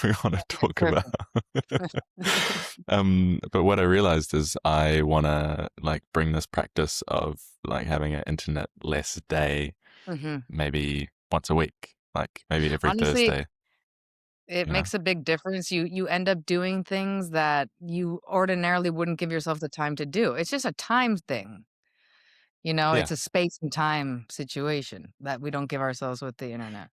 we want to talk about. Perfect. But what I realized is I want to like bring this practice of like having an internet less day, Hmm. maybe once a week, like maybe every Honestly, Thursday, it you know? makes a big difference. You end up doing things that you ordinarily wouldn't give yourself the time to do. It's just a time thing. Yeah. It's a space and time situation that we don't give ourselves with the internet.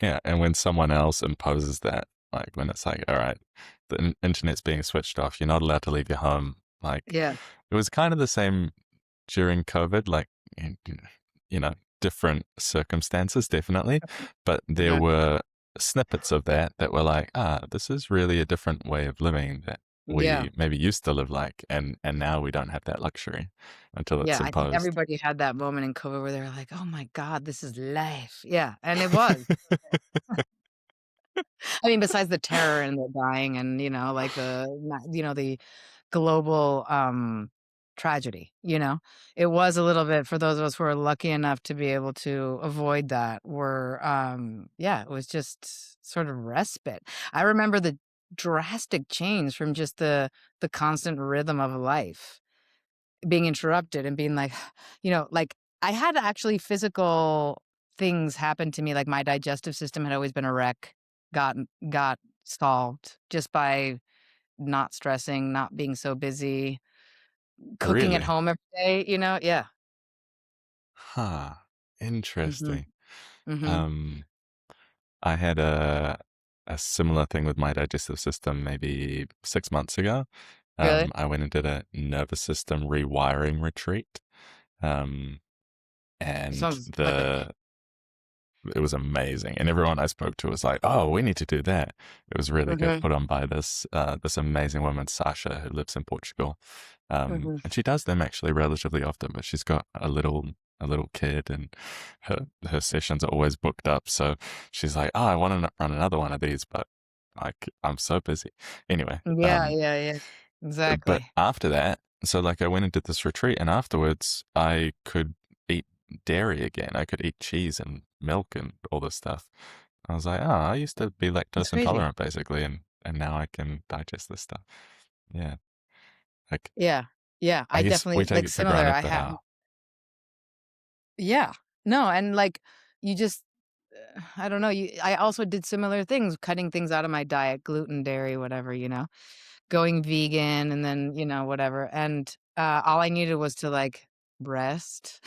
Yeah. And when someone else imposes that, like when it's like, all right, the internet's being switched off, you're not allowed to leave your home. Like Yeah. it was kind of the same during COVID, like, you know, different circumstances, definitely. But there Yeah. were snippets of that that were like, this is really a different way of living that Yeah. we maybe used to live like, and now we don't have that luxury until it's Yeah. I think imposed. everybody had that moment in COVID where they're like, oh my God, this is life. Yeah. And it was. I mean, besides the terror and the dying and, like the global tragedy, it was a little bit for those of us who are lucky enough to be able to avoid that were yeah, it was just sort of respite. I remember the drastic change from just the constant rhythm of life being interrupted and being like, like I had actually physical things happen to me, like my digestive system had always been a wreck, got got solved just by not stressing, not being so busy, cooking at Really? home every day, Yeah. Huh. Mhm. Interesting. Mhm. Um, I had a similar thing with my digestive system maybe 6 months ago. Really? I went and did a nervous system rewiring retreat. Um, and Sounds like a it was amazing. And everyone I spoke to was like, "Oh, we need to do that." It was really good, Mhm. put on by this amazing woman, Sasha, who lives in Portugal. Mhm. And she does them actually relatively often, but she's got a little kid, and her sessions are always booked up. So she's like, "Oh, I want to run another one of these, but like I'm so busy." Anyway, Yeah, yeah, yeah. but Exactly. after that, so like I went and did this retreat, and afterwards I could eat dairy again. I could eat cheese and milk and all this stuff. I was like, oh, I used to be That's lactose crazy. intolerant basically, and now I can digest this stuff. Yeah, like Yeah. Yeah, I I guess we definitely take like it for similar. granted, I but have Yeah. No, and like you just I don't know, I also did similar things, cutting things out of my diet, gluten, dairy, whatever, going vegan and then, whatever. And all I needed was to like rest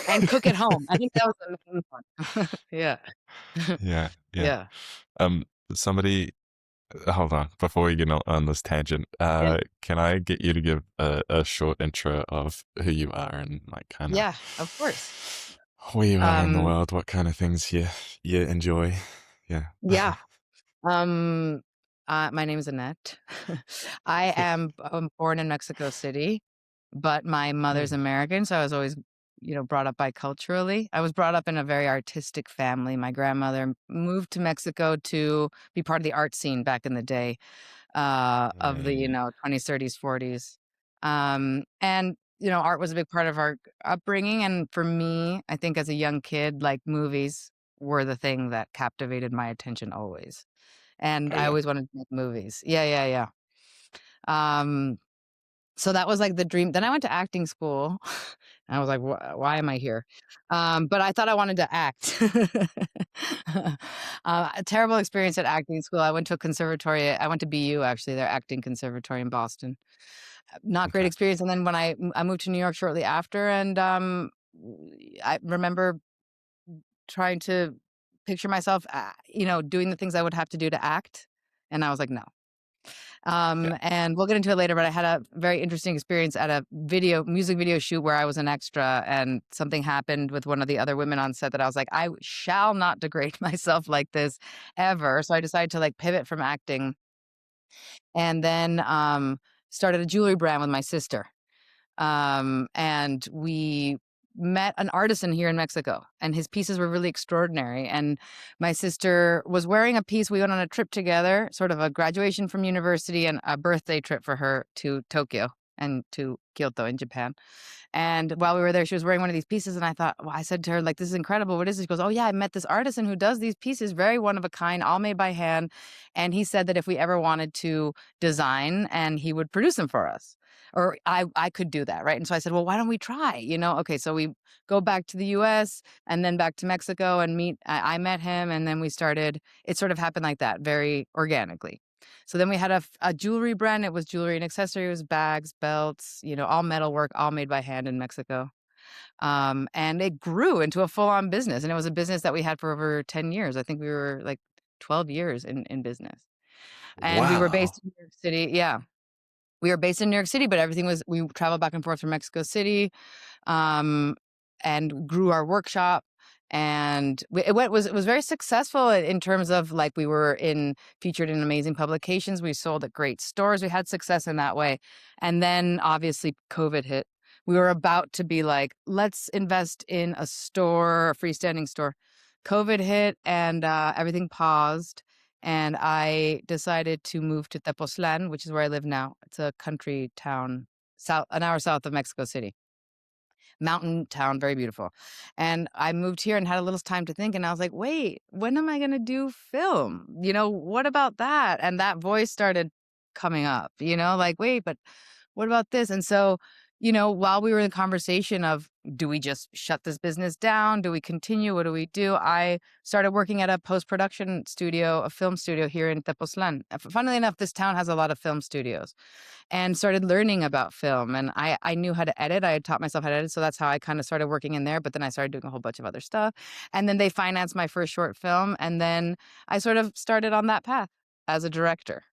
and cook at home. I think that was the main one. Yeah. yeah, yeah. Yeah. Um, somebody, hold on, before we get on this tangent, Yeah. can I get you to give a short intro of who you are and like kind of Yeah, of course. where you are in the Um world, what kind of things you enjoy? Yeah. yeah. Um my name is Annette. I am born in Mexico City, but my mother's Hey. American, so I was always, brought up biculturally. I was brought up in a very artistic family. My grandmother moved to Mexico to be part of the art scene back in the day, of the, Mm, 20s, 30s, 40s. And, art was a big part of our upbringing. And for me, I think as a young kid, like movies were the thing that captivated my attention always. And oh I yeah. always wanted to make movies. Yeah, yeah, yeah. Um, so that was like the dream. Then I went to acting school. And I was like, why am I here? But I thought I wanted to act. A terrible experience at acting school. I went to a conservatory. I went to BU, actually, their acting conservatory in Boston. Not great Okay. experience. And then when I moved to New York shortly after, and I remember trying to picture myself, doing the things I would have to do to act. And I was like, no. Yeah. And we'll get into it later, but I had a very interesting experience at a music video shoot where I was an extra and something happened with one of the other women on set that I was like, I shall not degrade myself like this ever. So I decided to like pivot from acting and then started a jewelry brand with my sister. And we met an artisan here in Mexico, and his pieces were really extraordinary. And my sister was wearing a piece. We went on a trip together, sort of a graduation from university and a birthday trip for her to Tokyo. and to Kyoto in Japan. And while we were there, she was wearing one of these pieces, and I thought, well, I said to her, like, this is incredible. What is this? She goes, oh, yeah, I met this artisan who does these pieces, very one of a kind, all made by hand. And he said that if we ever wanted to design, and he would produce them for us, or I could do that. Right. And so I said, well, why don't we try? Okay, so we go back to the US and then back to Mexico and meet. I met him, and then we started. It sort of happened like that, very organically. So then we had a jewelry brand. It was jewelry and accessories, bags, belts, all metal work, all made by hand in Mexico. And it grew into a full-on business. And it was a business that we had for over 10 years. I think we were like 12 years in business. And we were Wow. based in New York City. Yeah. We were based in New York City, but we traveled back and forth from Mexico City, um, and grew our workshop. And it was very successful in terms of, like, we were featured in amazing publications. We sold at great stores. We had success in that way. And then obviously COVID hit. We were about to be like, let's invest in a store, a freestanding store. COVID hit, and everything paused. And I decided to move to Tepoztlan, which is where I live now. It's a country town, an hour south of Mexico City. Mountain town, very beautiful. And I moved here and had a little time to think, and I was like, wait, when am I going to do film? What about that? And that voice started coming up, like, wait, but what about this? And so, while we were in the conversation of, do we just shut this business down? Do we continue? What do we do? I started working at a post-production studio, a film studio here in Tepoztlan. Funnily enough, this town has a lot of film studios, and started learning about film. And I knew how to edit. I had taught myself how to edit. So that's how I kind of started working in there. But then I started doing a whole bunch of other stuff. And then they financed my first short film. And then I sort of started on that path as a director.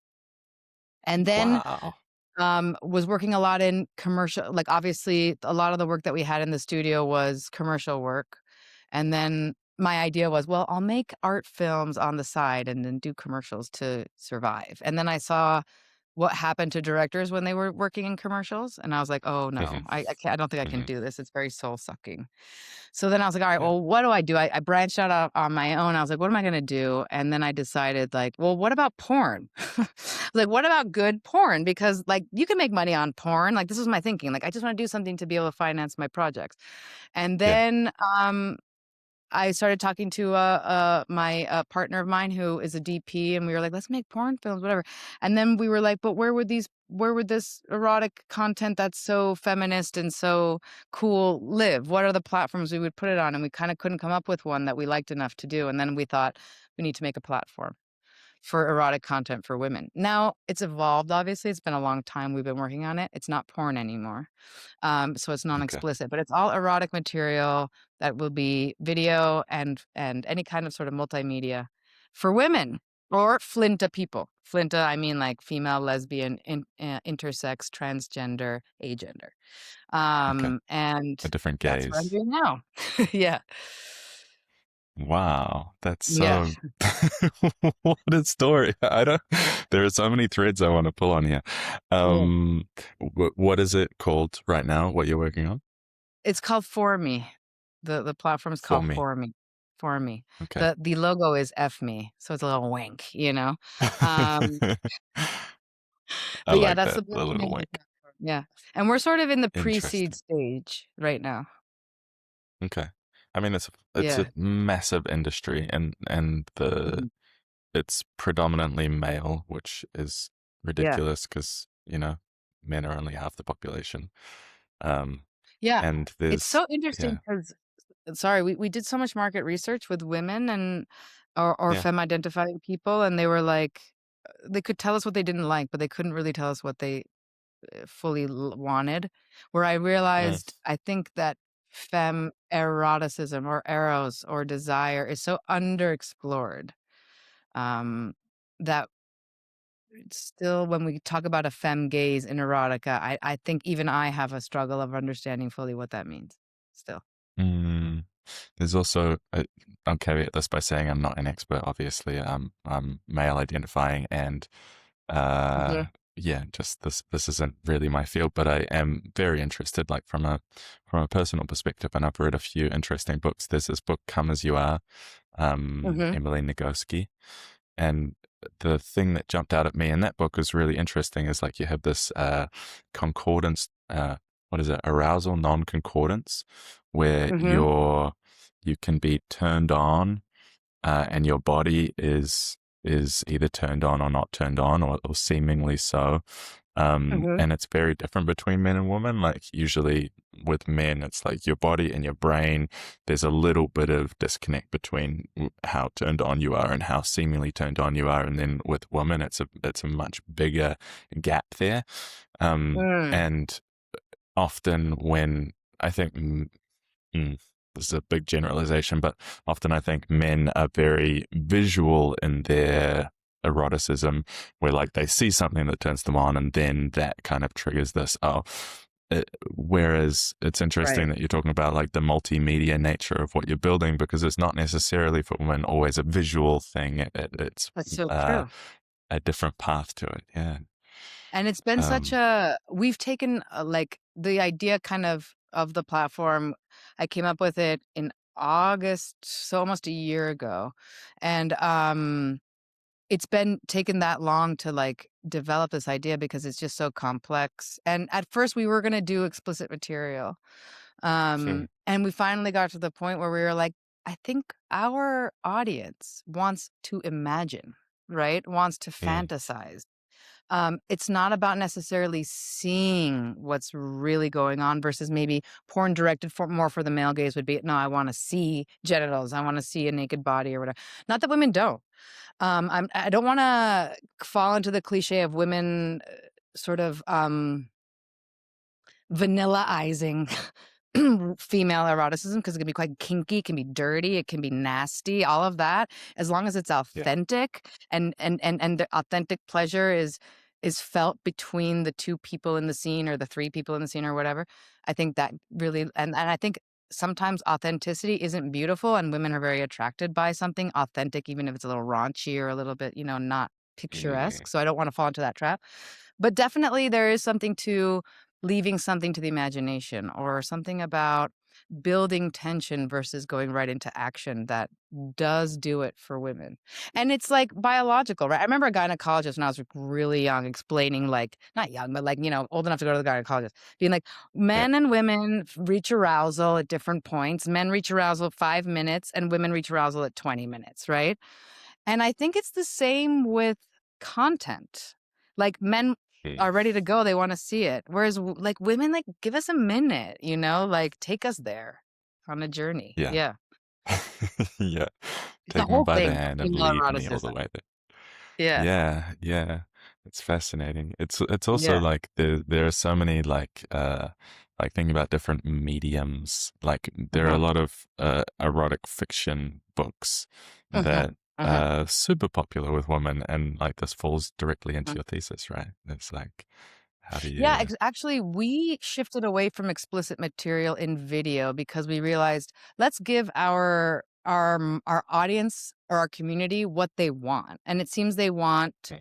And then Wow. was working a lot in commercial, like, obviously a lot of the work that we had in the studio was commercial work. And then my idea was, well, I'll make art films on the side and then do commercials to survive. And then I saw what happened to directors when they were working in commercials. And I was like, oh no, Hmm. I can't, I don't think I can Hmm. do this. It's very soul sucking. So then I was like, all right, Yeah. well, what do I do? I branched out on my own. I was like, what am I going to do? And then I decided, like, well, what about porn? Like, what about good porn? Because, like, you can make money on porn. Like, this was my thinking. Like, I just want to do something to be able to finance my projects. And Yeah. then I started talking to my partner of mine who is a DP, and we were like, let's make porn films, whatever. And then we were like, but where would this erotic content that's so feminist and so cool live? What are the platforms we would put it on? And we kind of couldn't come up with one that we liked enough to do. And then we thought, we need to make a platform for erotic content for women. Now it's evolved, obviously. It's been a long time we've been working on it. It's not porn anymore. So it's Okay. non-explicit, but it's all erotic material that will be video and any kind of sort of multimedia for women or FLINTA people. FLINTA, I mean, like, female, lesbian, intersex, transgender, agender. Okay. And A different that's what I'm gaze. doing now. Yeah. Wow. That's Yeah. so what a story. I don't there are so many threads I want to pull on here. Yeah. What is it called right now? What you're working on? It's called For Me. The platform is For called me. For Me. For Me. Okay. The logo is F Me, so it's a little wink. Um, I but yeah, like that's that. the A little name of the wink. platform. Yeah. And we're sort of in the pre-seed Interesting. stage right now. Okay. I mean, it's a Yeah. massive industry, and Mhm. it's predominantly male, which is Yeah. ridiculous because men are only half the population. Um, Yeah. and It's there's so interesting yeah, because, sorry, we did so much market research with women and or yeah, femme identifying people, and they were like, they could tell us what they didn't like, but they couldn't really tell us what they fully wanted. Where I mm, realized, I think that femme eroticism or eros or desire is so underexplored, um, that still, when we talk about a femme gaze in erotica, I think even I have a struggle of understanding fully what that means still. mm. There's also I'll caveat this by saying I'm not an expert. Obviously, I'm male identifying, and uh, Mhm. yeah, just this isn't really my field, but I am very interested, like from a personal perspective, and I've read a few interesting books. There's this book, Come As You Are, Mhm. Emily Nagoski, and the thing that jumped out at me in that book was really interesting is like you have this concordance, what is it, arousal non-concordance, where Mm-hmm. you can be turned on, and your body is either turned on or not turned on, or seemingly so. Mm-hmm. And it's very different between men and women. Like usually with men, it's like your body and your brain, there's a little bit of disconnect between how turned on you are and how seemingly turned on you are. And then with women, it's a much bigger gap there. Mm. And often when I think Mm, this is a big generalization, but often I think men are very visual in their eroticism, where like they see something that turns them on, and then that kind of triggers this. Whereas it's interesting Right. that you're talking about like the multimedia nature of what you're building, because it's not necessarily for women always a visual thing. It's That's so uh, true. a different path to it. Yeah. And it's been such Um, a we've taken, like, the idea kind of the platform. I came up with it in August, so almost a year ago, and, it's been taken that long to, like, develop this idea because it's just so complex, and at first, we were gonna do explicit material, okay. and we finally got to the point where we were like, "I think our audience wants to imagine," right? Wants to Yeah. fantasize. It's not about necessarily seeing what's really going on versus maybe porn directed for more for the male gaze would be, no, I want to see genitals, I want to see a naked body or whatever. Not that women don't. I don't want to fall into the cliche of women sort of vanillaizing female eroticism because it can be quite kinky, it can be dirty, it can be nasty, all of that. As long as it's Yeah. authentic and the authentic pleasure is felt between the two people in the scene or the three people in the scene or whatever. I think that really and I think sometimes authenticity isn't beautiful and women are very attracted by something authentic, even if it's a little raunchy or a little bit, not Yeah. picturesque. So I don't want to fall into that trap. But definitely there is something to leaving something to the imagination or something about building tension versus going right into action that does do it for women. And it's like biological, right? I remember a gynecologist when I was like, really young explaining like not young, but like, old enough to go to the gynecologist, being like Yeah. men and women reach arousal at different points. Men reach arousal at 5 minutes and women reach arousal at 20 minutes, right? And I think it's the same with content. Like men Okay. are ready to go, they wanna see it. Whereas like women, like, give us a minute, like take us there on a journey. Yeah. Yeah. Yeah. It's a Take me whole by the thing, hand and female lead me all the eroticism. way there. Yeah. Yeah, yeah. It's fascinating. It's also Yeah. like there are so many like thinking about different mediums. Like there are a Mhm. lot of erotic fiction books Mhm. that Mhm. are super popular with women, and like this falls directly into Mhm. your thesis, right? It's like how do Yeah, you actually, we shifted away from explicit material in video because we realized, let's give our audience or our community what they want, and it seems they want Okay.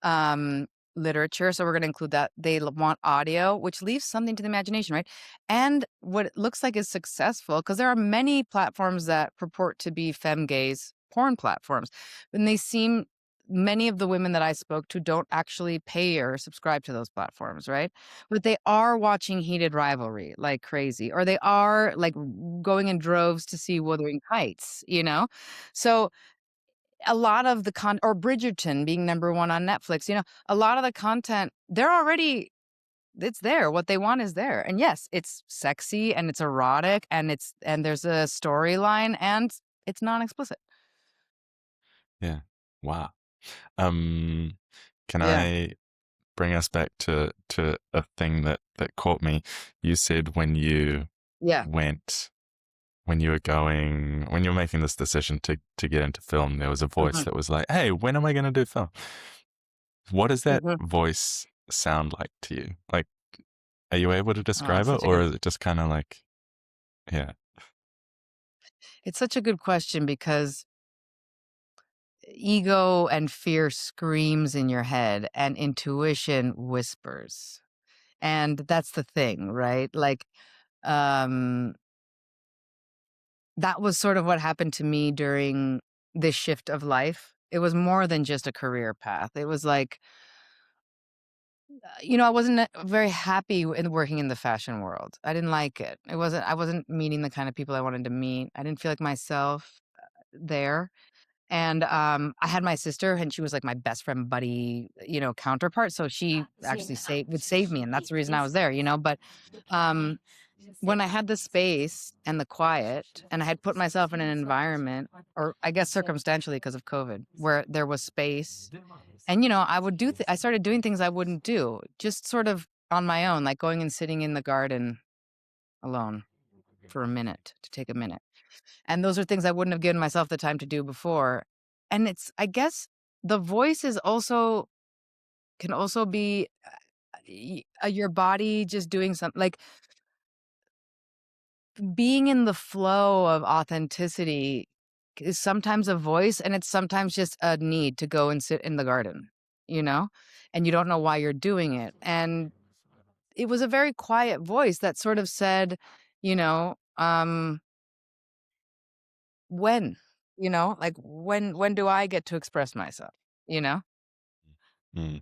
um, literature, so we're gonna include that. They want audio, which leaves something to the imagination, right? And what it looks like is successful because there are many platforms that purport to be femme-gaze porn platforms, and they seem many of the women that I spoke to don't actually pay or subscribe to those platforms, right? But they are watching Heated Rivalry like crazy, or they are, like, going in droves to see Wuthering Heights, you know? So a lot of the or Bridgerton being number 1 on Netflix, a lot of the content, they're already it's there, what they want is there, and yes, it's sexy and it's erotic and there's a storyline and it's non-explicit. Yeah. Wow. Um, can Yeah, I bring us back to a thing that caught me? You said yeah, went when you were going when you were making this decision to get into film, there was a voice mhm, that was like, "Hey, when am I going to do film?" What does that mhm. voice sound like to you? Like, are you able to Oh, describe it, or is it just kind of like, yeah, it's such a good question because ego and fear screams in your head and intuition whispers, and that's the thing, right? Like, um that was sort of what happened to me during this shift of life It was more than just a career path. It was like, I wasn't very happy in working in the fashion world. I didn't like it. I wasn't meeting the kind of people I wanted to meet. I didn't feel like myself there. And, I had my sister, and she was, like, my best friend buddy, counterpart, so she actually would save me, and that's the reason I was there, but, um, when I had the space and the quiet, and I had put myself in an environment, or I guess circumstantially because of COVID, where there was space, and, I started doing things I wouldn't do, just sort of on my own, like going and sitting in the garden alone for a minute, to take a minute. And those are things I wouldn't have given myself the time to do before. And I guess the voice can also be your body just doing something, like being in the flow of authenticity is sometimes a voice, and it's sometimes just a need to go and sit in the garden, you know, and you don't know why you're doing it. And it was a very quiet voice that sort of said, you know, when, like when do I get to express myself, you know? Mm,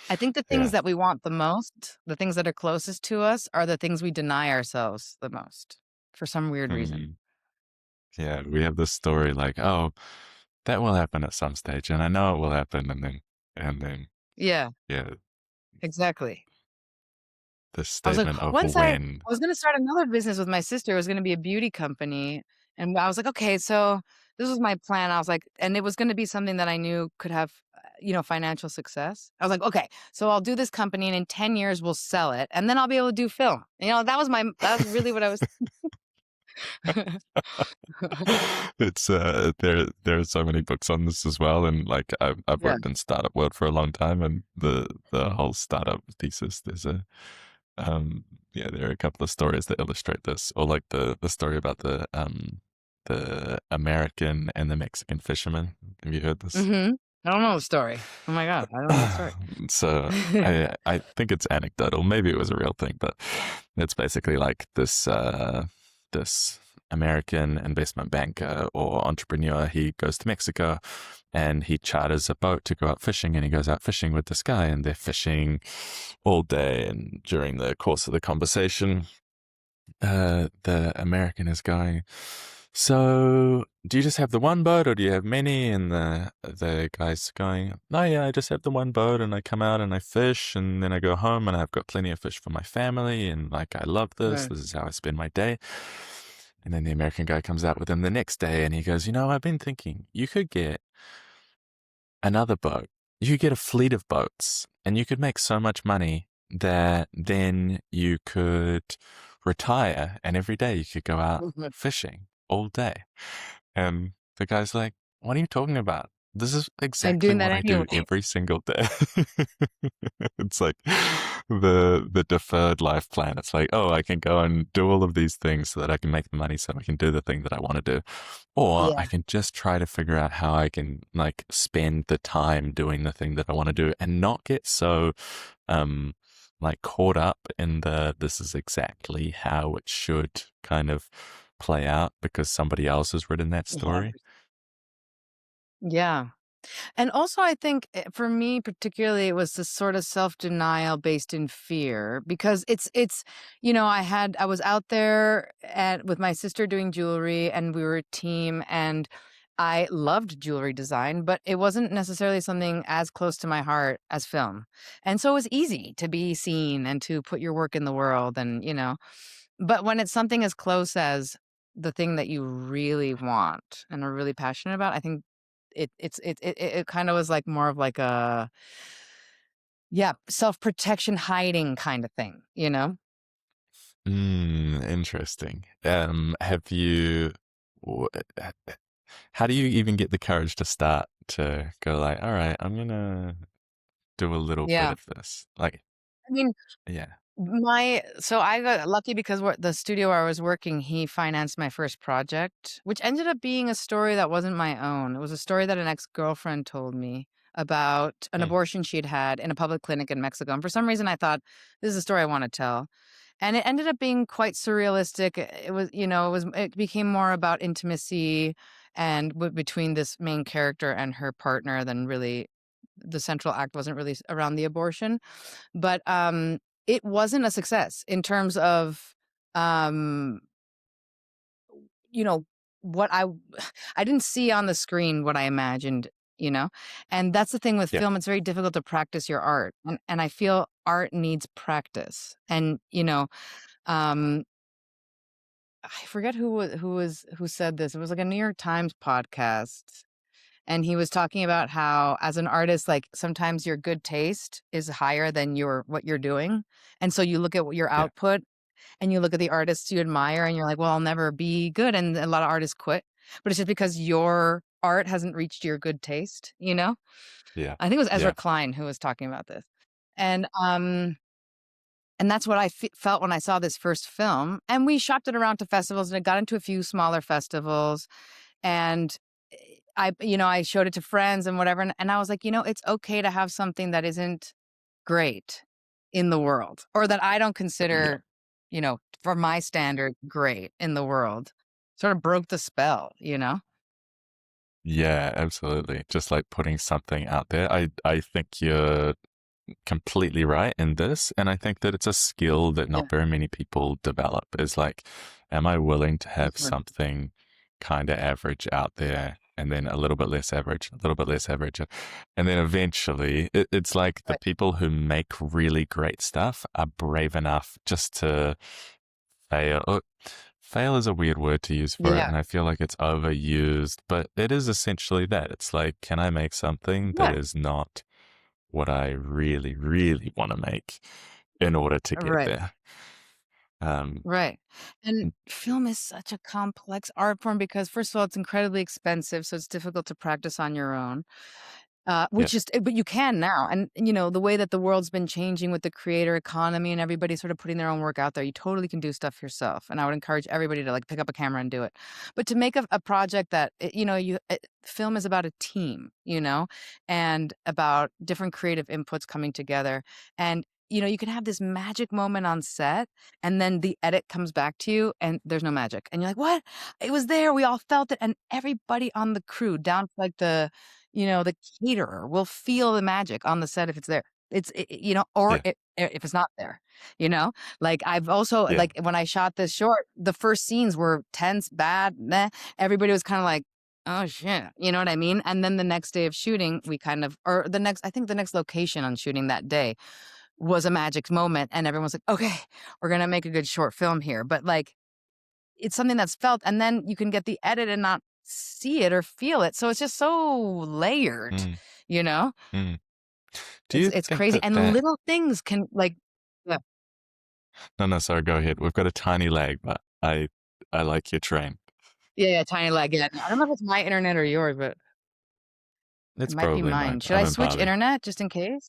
I think the things yeah. that we want the most, the things that are closest to us, are the things we deny ourselves the most for some weird reason. Mm, yeah. We have this story like, oh, that will happen at some stage, and I know it will happen, and then, Yeah, yeah, exactly. this I was like, statement of once I when. was gonna start another business with my sister. It was gonna be a beauty company, and I was like, "Okay, so this was my plan." I was like, and it was gonna be something that I knew could have, financial success. I was like, "Okay, so I'll do this company, and in 10 years, we'll sell it, and then I'll be able to do film." That was really what I was. It's there are so many books on this as well, and like I've Yeah. worked in startup world for a long time, and the whole startup thesis, there's a yeah, there are a couple of stories that illustrate this, or like the story about the American and the Mexican fisherman. Have you heard this? Mhm. I don't know the story. Oh my god, I don't know the story. So I think it's anecdotal. Maybe it was a real thing, but it's basically like this American investment banker or entrepreneur. He goes to Mexico and he charters a boat to go out fishing, and he goes out fishing with this guy, and they're fishing all day. And during the course of the conversation, the American is going, "So, do you just have the one boat, or do you have many?" And the guy's going, "No, yeah, I just have the one boat, and I come out and I fish, and then I go home, and I've got plenty of fish for my family, and like I love this. Right. This is how I spend my day." And then the American guy comes out with him the next day, and he goes, I've been thinking you could get another boat. You could get a fleet of boats, and you could make so much money that then you could retire, and every day you could go out Mhm. fishing all day." And the guy's like, "What are you talking about? This is I'm exactly doing that what I do anyway. every single day." It's like the deferred life plan. It's like, oh, I can go and do all of these things so that I can make the money so I can do the thing that I want to do. Or I Yeah. can just try to figure out how I can like spend the time doing the thing that I want to do and not get so um like caught up in the this is exactly how it should kind of play out because somebody else has written that Yeah. story. Yeah. And also, I think for me particularly, it was this sort of self-denial based in fear, because I was out there with my sister doing jewelry, and we were a team, and I loved jewelry design, but it wasn't necessarily something as close to my heart as film. And so it was easy to be seen and to put your work in the world, and but when it's something as close as the thing that you really want and are really passionate about, I think it kinda was like more of like a, yeah, self-protection hiding kind of thing, you know? Interesting. Have you? wh- h- How do you even get the courage to start to go like, all right, I'm gonna do a little bit Yeah. of this? Like, I mean, yeah. I got lucky because the studio where I was working, he financed my first project, which ended up being a story that wasn't my own. It was a story that an ex-girlfriend told me about an Hmm. abortion she'd had in a public clinic in Mexico, and for some reason, I thought, "This is a story I wanna tell." And it ended up being quite surrealistic. It was, it became more about intimacy and between this main character and her partner, then really the central act wasn't really around the abortion. But it wasn't a success in terms of um you know what I didn't see on the screen what I imagined, you know. And that's the thing with Yeah. film, it's very difficult to practice your art, and I feel art needs practice. And um I forget who said this. It was like a New York Times podcast, and he was talking about how as an artist, like sometimes your good taste is higher than your what you're doing. And so you look at your Yeah. output and you look at the artists you admire and you're like, well, I'll never be good. And a lot of artists quit, but it's just because your art hasn't reached your good taste, you know? Yeah. I think it was Ezra Yeah. Klein who was talking about this. And that's what I felt when I saw this first film. And we shopped it around to festivals, and it got into a few smaller festivals. And I showed it to friends and whatever. And I was like, it's okay to have something that isn't great in the world, or that I don't Yeah. consider, for my standard, great in the world. Sort of broke the spell, you know? Yeah, absolutely. Just like putting something out there. I think you're completely right in this. And I think that it's a skill that Yeah. not very many people develop is like, am I willing to have Mhm. something kind of average out there and then a little bit less average, a little bit less average. And then eventually it's like the Right. people who make really great stuff are brave enough just to fail. Fail is a weird word to use for it, Yeah. and I feel like it's overused, but it is essentially that. It's like, can I make something that Yeah. is not what I really, really want to make in order to get Right. there? Um, Right. And film is such a complex art form because, first of all, it's incredibly expensive, so it's difficult to practice on your own. yeah, But you can now. And, the way that the world's been changing with the creator economy and everybody sort of putting their own work out there, you totally can do stuff yourself. And I would encourage everybody to like pick up a camera and do it. But to make a project that, film is about a team, and about different creative inputs coming together. And, you can have this magic moment on set, and then the edit comes back to you and there's no magic. And you're like, what? It was there. We all felt it. And everybody on the crew, down to like the caterer will feel the magic on the set if it's there. Or yeah, if it's not there, you know? Like, I've also yeah, like, when I shot this short, the first scenes were tense, bad, meh. Everybody was kinda like, "Oh, shit." You know what I mean? And then the next day of shooting, we kind of or I think the next location on shooting that day was a magic moment, and everyone's like, "Okay, we're gonna make a good short film here." But, like, it's something that's felt, and then you can get the edit and not see it or feel it. So it's just so layered, mm, you know? mm. Do It's you it's think crazy. that And little things can like yeah. no, no, sorry, go ahead. We've got a tiny lag, but I like your train. Yeah, yeah, tiny lag, yeah. I don't know if it's my internet or yours, but it It's might be probably mine. mine. Should I'm I in switch Bali. internet just in case?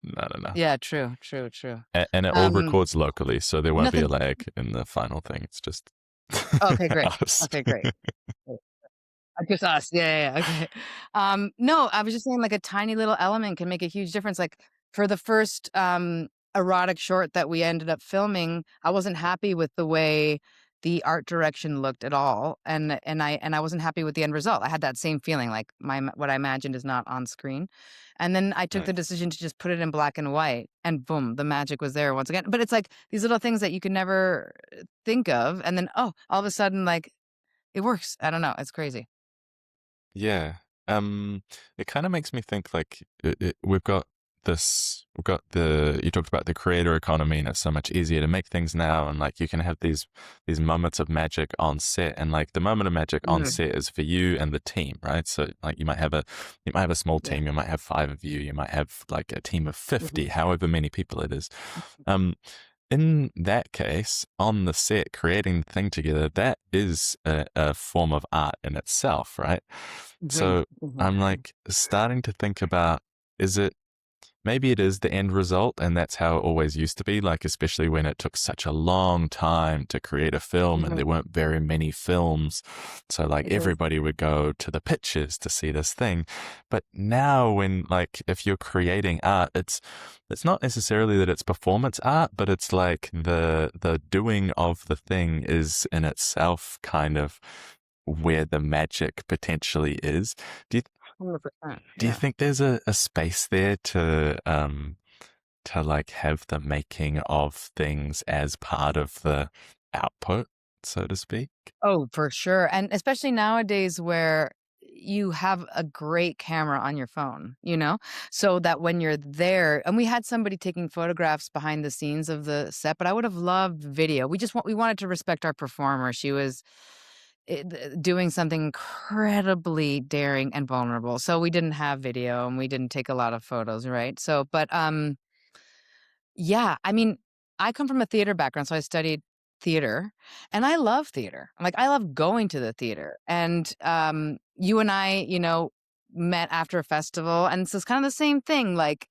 No, no, no. Yeah, true, true, true. And it all Um, records locally, so there won't be a nothing lag in the final thing. It's just okay, great. us. Okay, great. Just us. Yeah, yeah, yeah. Okay. No, I was just saying like a tiny little element can make a huge difference. Like for the first erotic short that we ended up filming, I wasn't happy with the way the art direction looked at all. And I wasn't happy with the end result. I had that same feeling like what I imagined is not on screen. And then I took the Right. decision to just put it in black and white, and boom, the magic was there once again. But it's like these little things that you can never think of, and then oh, all of a sudden like it works. I don't know. It's crazy. Yeah. It kind of makes me think like we've got you talked about the creator economy and it's so much easier to make things now and like you can have these moments of magic on set and like the moment of magic on Mhm. set is for you and the team, right? So like you might have a small Yeah. team, you might have 5 of you, you might have like a team of Mhm. 50, however many people it is. Um, in that case, on the set, creating the thing together, that is a form of art in itself, right? Mhm. So Mhm. I'm like starting to think about, is it maybe it is the end result, and that's how it always used to be, like, especially when it took such a long time to create a film and Mhm. there weren't very many films. So, like, Mhm. everybody would go to the pictures to see this thing. But now, when, like, if you're creating art, it's not necessarily that it's performance art, but it's like the doing of the thing is in itself kind of where the magic potentially is. Do you, 100%. do you Yeah. think there's a space there to like have the making of things as part of the output, so to speak? Oh, for sure. And especially nowadays where you have a great camera on your phone, so that when you're there, and we had somebody taking photographs behind the scenes of the set, but I would have loved video. We wanted to respect our performer. She was doing something incredibly daring and vulnerable. So we didn't have video and we didn't take a lot of photos, right? So, but yeah, I mean, I come from a theater background, so I studied theater, and I love theater. Like, I love going to the theater, and, you and I, met after a festival, and so it's kinda the same thing, like,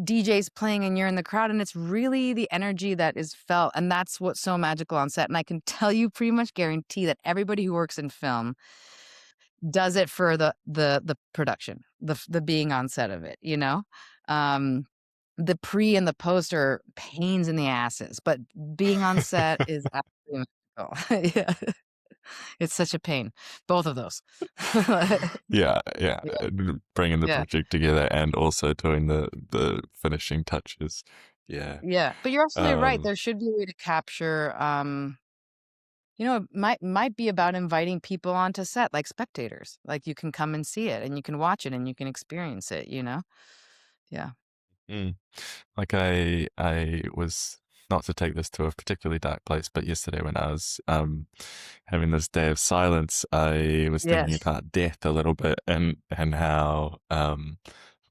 DJs playing and you're in the crowd, and it's really the energy that is felt, and that's what's so magical on set, and I can tell you pretty much guarantee that everybody who works in film does it for the production, the being on set of it, you know? Um the pre and the post are pains in the asses, but being on set is absolutely magical. Yeah. It's such a pain. Both of those. Yeah, yeah, Yeah, bringing the yeah, project together and also doing the finishing touches. Yeah. yeah. But you're absolutely right. Um, There should be a way to capture, it might be about inviting people onto set, like spectators. Like, you can come and see it, and you can watch it, and you can experience it, you know? Yeah. mm. Like I was, not to take this to a particularly dark place, but yesterday when I was having this day of silence, I was thinking Yes. about death a little bit, and how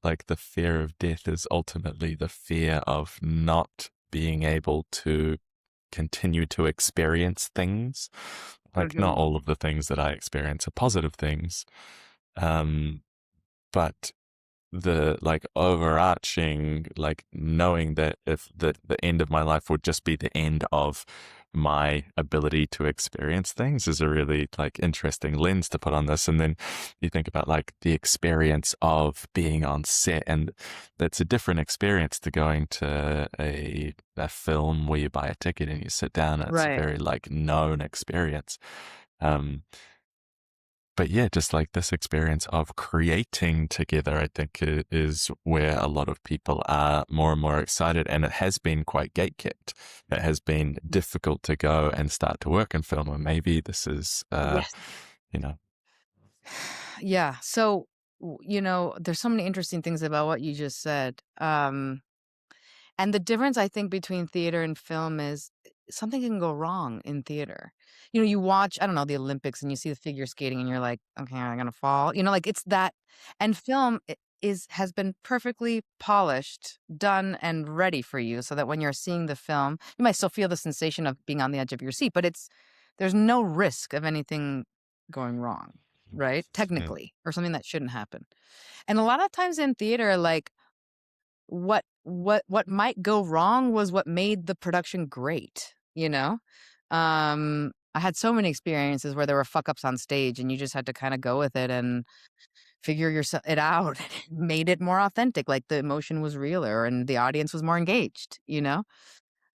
like the fear of death is ultimately the fear of not being able to continue to experience things. Like, not Mhm. all of the things that I experience are positive things, um, but the like overarching, like knowing that if the end of my life would just be the end of my ability to experience things is a really like interesting lens to put on this. And then you think about like the experience of being on set, and that's a different experience to going to a film where you buy a ticket and you sit down, and it's a Right. very like known experience. um but yeah, just like this experience of creating together, I think is where a lot of people are more and more excited. And it has been quite gatekept. It has been difficult to go and start to work in film. And maybe this is, Yes. you know, Yeah. So, there's so many interesting things about what you just said. And the difference, I think, between theater and film is something can go wrong in theater. You watch, I don't know, the Olympics and you see the figure skating and you're like, okay, I'm going to fall. Like, it's that. And film has been perfectly polished, done, and ready for you so that when you're seeing the film, you might still feel the sensation of being on the edge of your seat, but there's no risk of anything going wrong, right? mm, Technically, or something that shouldn't happen. And a lot of times in theater, like, what might go wrong was what made the production great, you know? I had so many experiences where there were fuck ups on stage and you just had to kind of go with it and figure it out. It made it more authentic, like the emotion was realer and the audience was more engaged.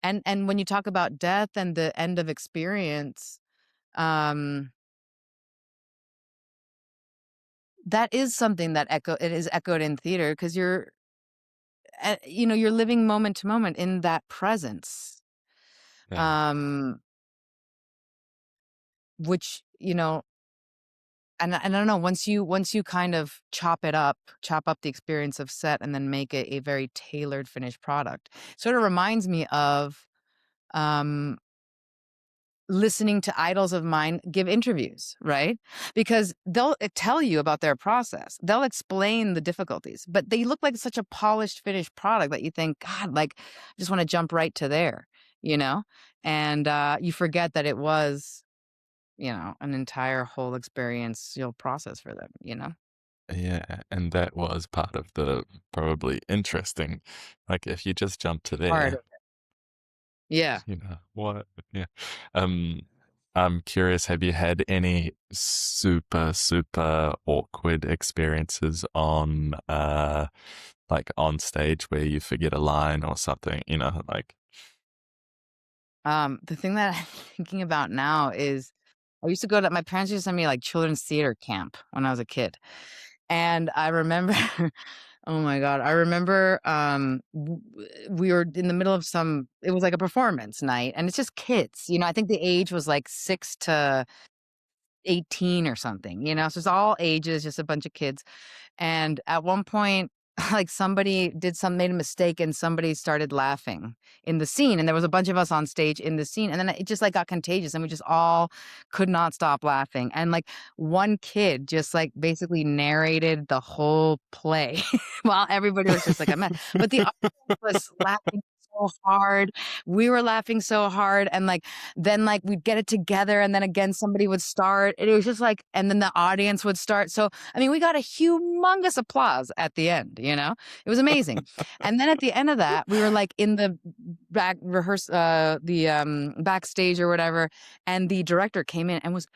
And when you talk about death and the end of experience, um that is something that it is echoed in theater because you're living moment to moment in that presence. yeah, um which and I don't know, once you kind of chop up the experience of set and then make it a very tailored finished product, sort of reminds me of um listening to idols of mine give interviews, right? Because they'll tell you about their process. They'll explain the difficulties, but they look like such a polished, finished product that you think, God, like, I just want to jump right to there, you know? And you forget that it was, an entire whole experiential process for them. yeah. And that was part of the probably interesting, like if you just jump to Part there, of it. Yeah. what? Yeah. Um, I'm curious, have you had any super, super awkward experiences on, like on stage where you forget a line or something, like, The thing that I'm thinking about now is I used to go to my parents used to send me like children's theater camp when I was a kid. And I remember oh my God, I remember we were in the middle of it was like a performance night and it's just kids, I think the age was like 6 to 18 or something, so it's all ages, just a bunch of kids. And at one point, like somebody made a mistake and somebody started laughing in the scene. And there was a bunch of us on stage in the scene. And then it just like got contagious and we just all could not stop laughing. And like one kid just like basically narrated the whole play while everybody was just like a mess. But the audience was laughing so hard. We were laughing so hard. And like then like we'd get it together and then again somebody would start. And it was just like, and then the audience would start. So I mean, we got a humongous applause at the end, It was amazing. And then at the end of that, we were like in the backstage or whatever, and the director came in and was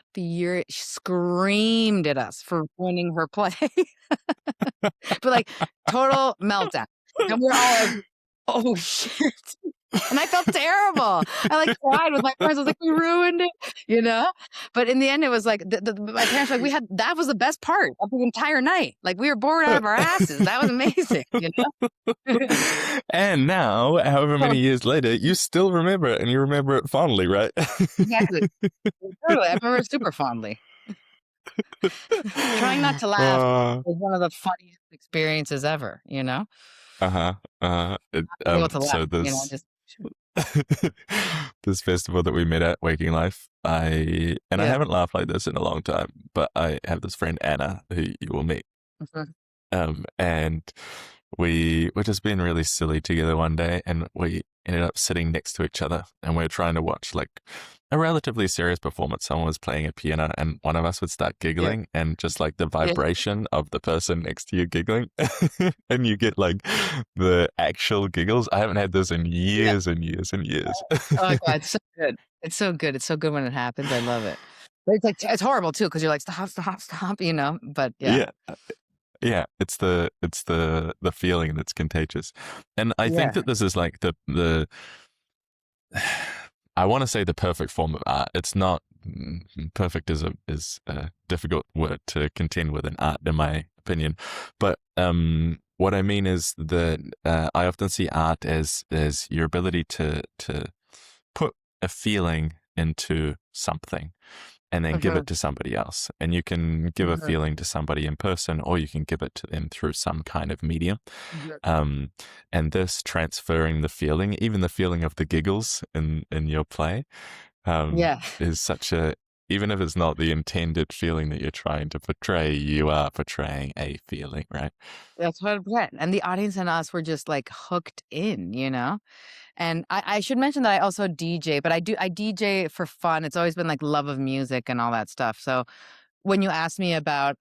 screamed at us for ruining her play. But like total meltdown. And we're all like, oh shit. And I felt terrible. I like cried with my friends. I was like, we ruined it, But in the end, it was like my parents were like, that was the best part of the entire night. Like we were bored out of our asses. That was amazing, And now, however many years later, you still remember it and you remember it fondly, right? Exactly. Totally. I remember it super fondly. Trying not to laugh was one of the funniest experiences ever, Uh-huh. Able to laugh, So just this festival that we met at Waking Life, I haven't laughed like this in a long time, but I have this friend Anna who you will meet. And we were just being really silly together one day, and we ended up sitting next to each other, and we were trying to watch like a relatively serious performance. Someone was playing a piano, and one of us would start giggling, and just like the vibration of the person next to you giggling, and you get like the actual giggles. I haven't had this in years and years and years. Oh my God, it's so good. It's so good. It's so good when it happens. I love it. But it's like it's horrible too because you're like stop, But yeah, it's the feeling that's contagious, and I think that this is like the I want to say the perfect form of art. It's not perfect is a difficult word to contend with in art, in my opinion. But what I mean is that I often see art as your ability to put a feeling into something and then give it to somebody else. And you can give a feeling to somebody in person, or you can give it to them through some kind of medium. And this transferring the feeling, even the feeling of the giggles in your play, is such a, even if it's not the intended feeling that you're trying to portray, you are portraying a feeling, right? That's 100%. And the audience and us were just like hooked in, And I should mention that I also DJ, but I DJ for fun. It's always been like love of music and all that stuff. So when you ask me about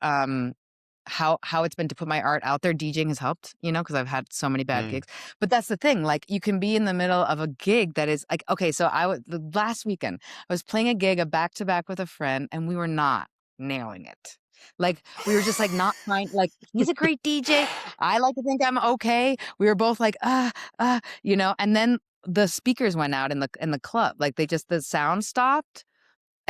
how it's been to put my art out there, DJing has helped, because I've had so many bad gigs. But that's the thing, like you can be in the middle of a gig that is like, okay, so last weekend I was playing a gig, a back-to-back with a friend, and we were not nailing it. Like we were just like not fine. Like he's a great DJ. I like to think I'm okay. We were both like, and then the speakers went out in the club. Like the sound stopped.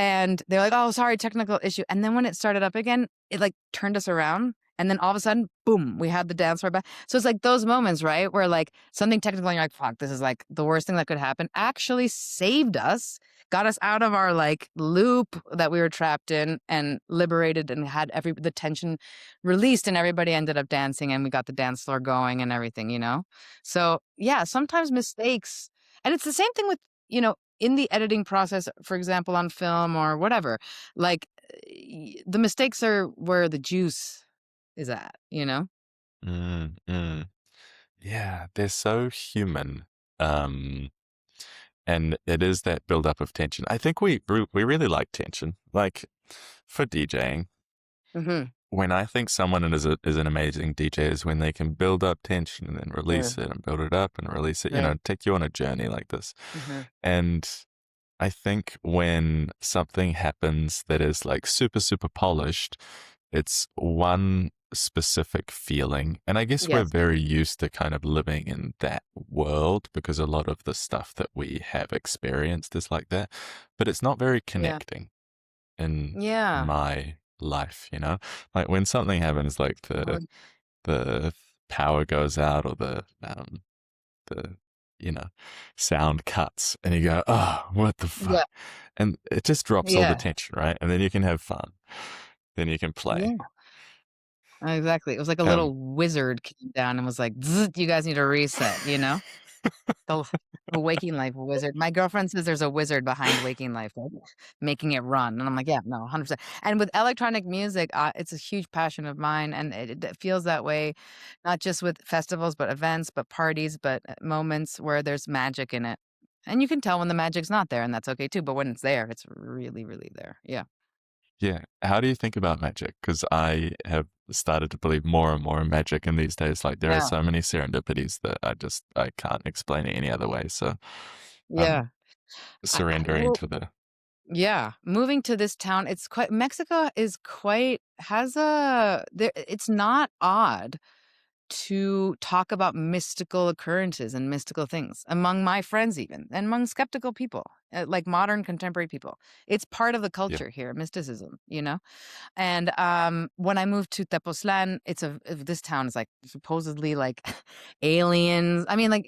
And they're like, oh, sorry, technical issue. And then when it started up again, it like turned us around. And then all of a sudden, boom, we had the dance floor back. So it's like those moments, right? Where like something technical and you're like, fuck, this is like the worst thing that could happen, actually saved us, got us out of our like loop that we were trapped in and liberated and had the tension released and everybody ended up dancing and we got the dance floor going and everything, So yeah, sometimes mistakes. And it's the same thing with, in the editing process, for example, on film or whatever, like the mistakes are where the juice is at, Yeah, they're so human. And it is that buildup of tension. I think we really like tension. Like for DJing, when I think someone is an amazing DJ is when they can build up tension and then release it and build it up and release it, take you on a journey like this. And I think when something happens that is like super, super polished, it's one specific feeling. And I guess we're very used to kind of living in that world because a lot of the stuff that we have experienced is like that, but it's not very connecting. in Yeah. my life, you know? Like when something happens, like the power goes out or the you know, sound cuts and you go, oh, what the Yeah. fuck? And it just drops all the Yeah. tension, right? And then you can have fun. Then you can play. Yeah. Exactly. It was like a Um, little wizard came down and was like, "Zzz, you guys need a reset," you know? The the Waking Life wizard. My girlfriend says there's a wizard behind Waking Life, like, making it run, and I'm like, "Yeah, no, 100%." And with electronic music, it's a huge passion of mine, and it feels that way, not just with festivals, but events, but parties, but, moments where there's magic in it. And you can tell when the magic's not there, and that's okay too, but when it's there, it's really, really there. Yeah. yeah. How do you think about magic? Because I have started to believe more and more in magic, and these days, like there are Yeah. so many serendipities that I can't explain it any other way. So I'm Yeah. I surrendering well, to the yeah, moving to this town, it's quite Mexico is quite has a there it's not odd to talk about mystical occurrences and mystical things among my friends even, and among skeptical people, like modern contemporary people. It's part of the yeah culture here, mysticism, you know? And, when I moved to Tepoztlan, this town is, like, supposedly, like, aliens. I mean, like,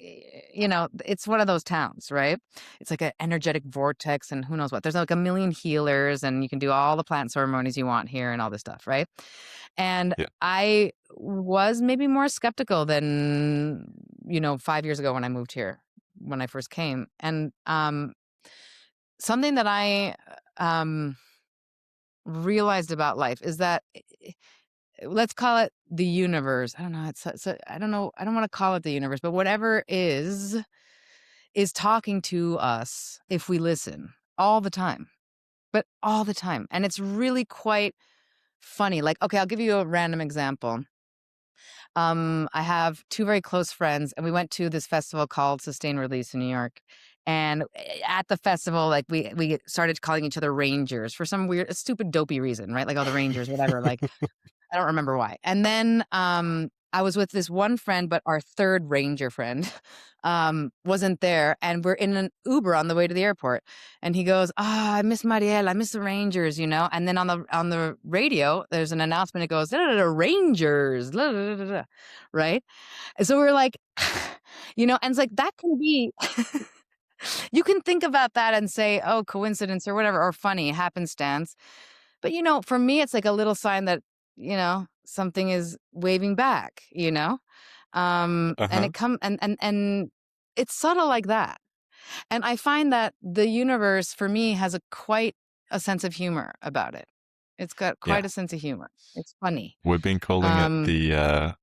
you know, it's one of those towns, right? It's like an energetic vortex and who knows what. There's, like, a million healers, and you can do all the plant ceremonies you want here and all this stuff, right? And yeah I was maybe more skeptical than, 5 years ago when I moved here, when I first came. And, something that I, um realized about life is that let's call it the universe. I don't know. I don't know. I don't want to call it the universe, but whatever is talking to us if we listen all the time, but all the time. And it's really quite funny. Like, okay, I'll give you a random example. I have two very close friends, and we went to this festival called Sustain Release in New York. And at the festival, like we started calling each other Rangers for some weird, stupid, dopey reason, right? Like, oh, the Rangers, whatever. Like, I don't remember why. And then, I was with this one friend, but our third ranger friend, wasn't there, and we're in an Uber on the way to the airport, and he goes, "Ah, I miss Marielle, I miss the Rangers," you know? And then on the radio, there's an announcement, it goes, "Da, da, da, Rangers, da, da, da, da, da," right? And so we're like, and it's like, that can be you can think about that and say, "Oh, coincidence," or whatever, or funny, happenstance. But, for me, it's like a little sign that, something is waving back, you know? And uh-huh it come and it's subtle like that. And I find that the universe for me has quite a sense of humor about it. It's got quite yeah. a sense of humor. It's funny. We've been calling it Um, the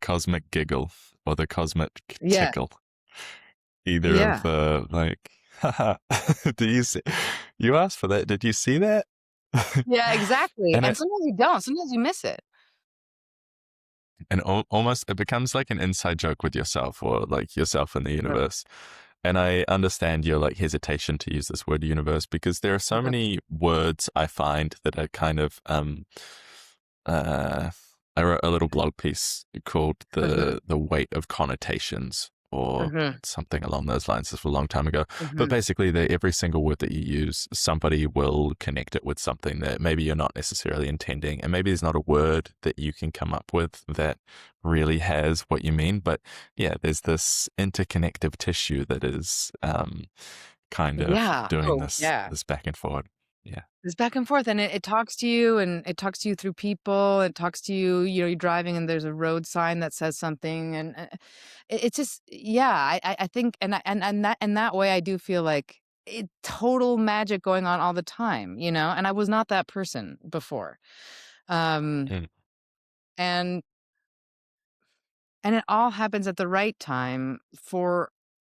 cosmic giggle or the cosmic yeah, tickle. Either of yeah, the like, haha. Do you see? You asked for that. Did you see that? yeah, exactly. and And it sometimes you don't. Sometimes you miss it. and almost it becomes like an inside joke with yourself or like yourself in the Uh-huh, universe. And I understand your like hesitation to use this word universe because there are so uh-huh, many words I find that are kind of uh I wrote a little blog piece called uh-huh, the weight of connotations or uh-huh, something along those lines. This was a long time ago. But uh-huh. basically every single word that you use, somebody will connect it with something that maybe you're not necessarily intending. And maybe there's not a word that you can come up with that really has what you mean. But yeah, there's this interconnective tissue that is kind of Yeah. doing Oh, this yeah. this back and forward. Yeah. It's back and forth, and it talks to you, and it talks to you through people. It talks to you, you're driving, and there's a road sign that says something, and it's just, yeah. I think, and that way, I do feel like total magic going on all the time, And I was not that person before, um, Mm. and and it all happens at the right time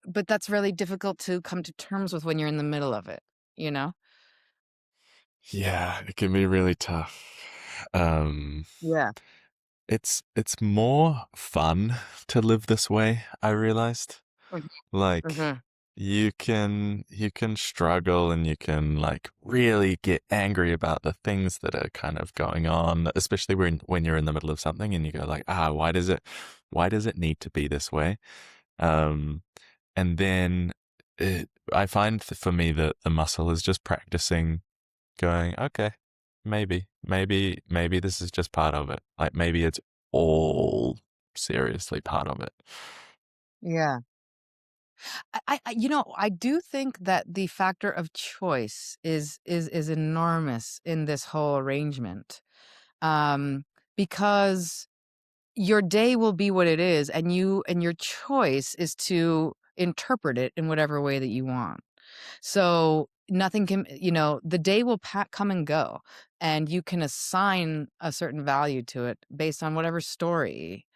but that's really difficult to come to terms with when you're in the middle of it, you know? Yeah, it can be really tough. Um, Yeah. it's more fun to live this way, I realized. Like Mhm. you can struggle and you can like really get angry about the things that are kind of going on, especially when you're in the middle of something and you go like, why does it need to be this way? Um, and then I find for me that the muscle is just practicing going, okay, maybe this is just part of it. Like maybe it's all seriously part of it. Yeah. You know, I do think that the factor of choice is enormous in this whole arrangement. Um, because your day will be what it is, and your choice is to interpret it in whatever way that you want. So nothing can, the day will come and go, and you can assign a certain value to it based on whatever story.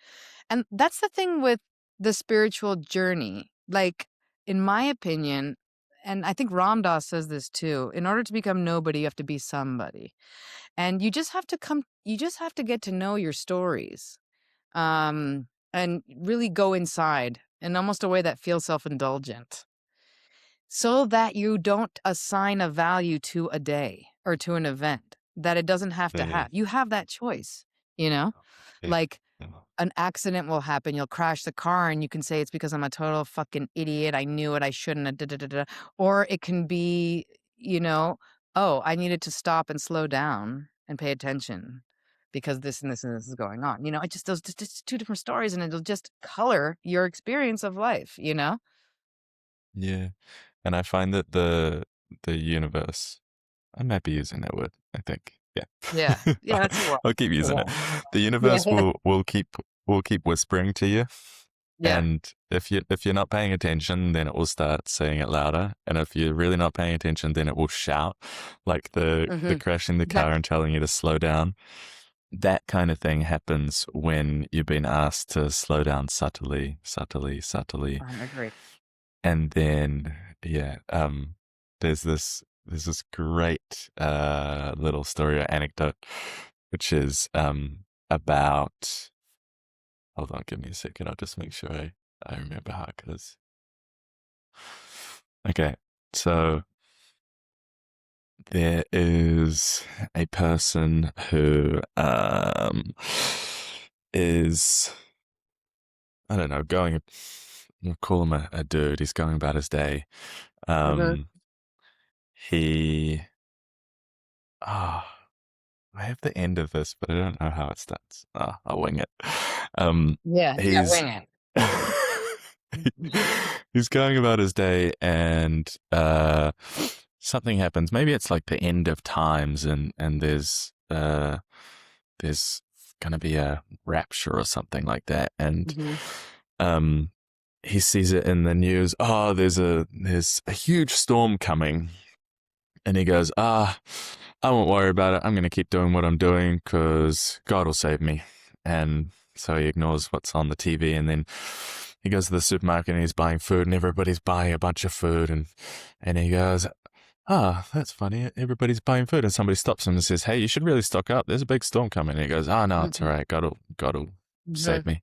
And that's the thing with the spiritual journey. Like, in my opinion, and I think Ram Dass says this too, in order to become nobody, you have to be somebody. And you just have to get to know your stories. And really go inside in almost a way that feels self-indulgent, so that you don't assign a value to a day or to an event that it doesn't have to Yeah, have. You have that choice, you know? yeah, Like, yeah. an accident will happen. You'll crash the car and you can say it's because I'm a total fucking idiot. I knew it. I shouldn't have. Da, da, da, da. Or it can be, you know, oh, I needed to stop and slow down and pay attention because this and this and this is going on. It just those just two different stories, and it'll just color your experience of life, you know? Yeah. And I find that the universe, I might be using that word, I think. Yeah. Yeah. Yeah, that's a word. I'll keep using it. Yeah. The Yeah. universe will keep whispering to you. Yeah. And if you're not paying attention, then it will start saying it louder. And if you're really not paying attention, then it will shout, like the Hmm. crashing the Yeah. car and telling you to slow down. That kind of thing happens when you've been asked to slow down subtly, subtly, subtly. I agree. And then, yeah, there's this great little story or anecdote, which is about. Hold on, give me a second. I'll just make sure I remember how it goes. Okay, so there is a person who is, I don't know, we'll call him a dude. He's going about his day. Hmm. Um, he, ah, I have the end of this, but I don't know how it starts. I'll wing it. Yeah. Yeah. He's Wing it. he's going about his day, and something happens. Maybe it's like the end of times, and there's gonna be a rapture or something like that, and Hmm. um, he sees it in the news. Oh, there's a huge storm coming. And he goes, I won't worry about it. I'm going to keep doing what I'm doing because God will save me. And so he ignores what's on the TV. And then he goes to the supermarket and he's buying food, and everybody's buying a bunch of food. And he goes, that's funny. Everybody's buying food. And somebody stops him and says, hey, you should really stock up. There's a big storm coming. And he goes, no, it's all right. God will save Hmm. me.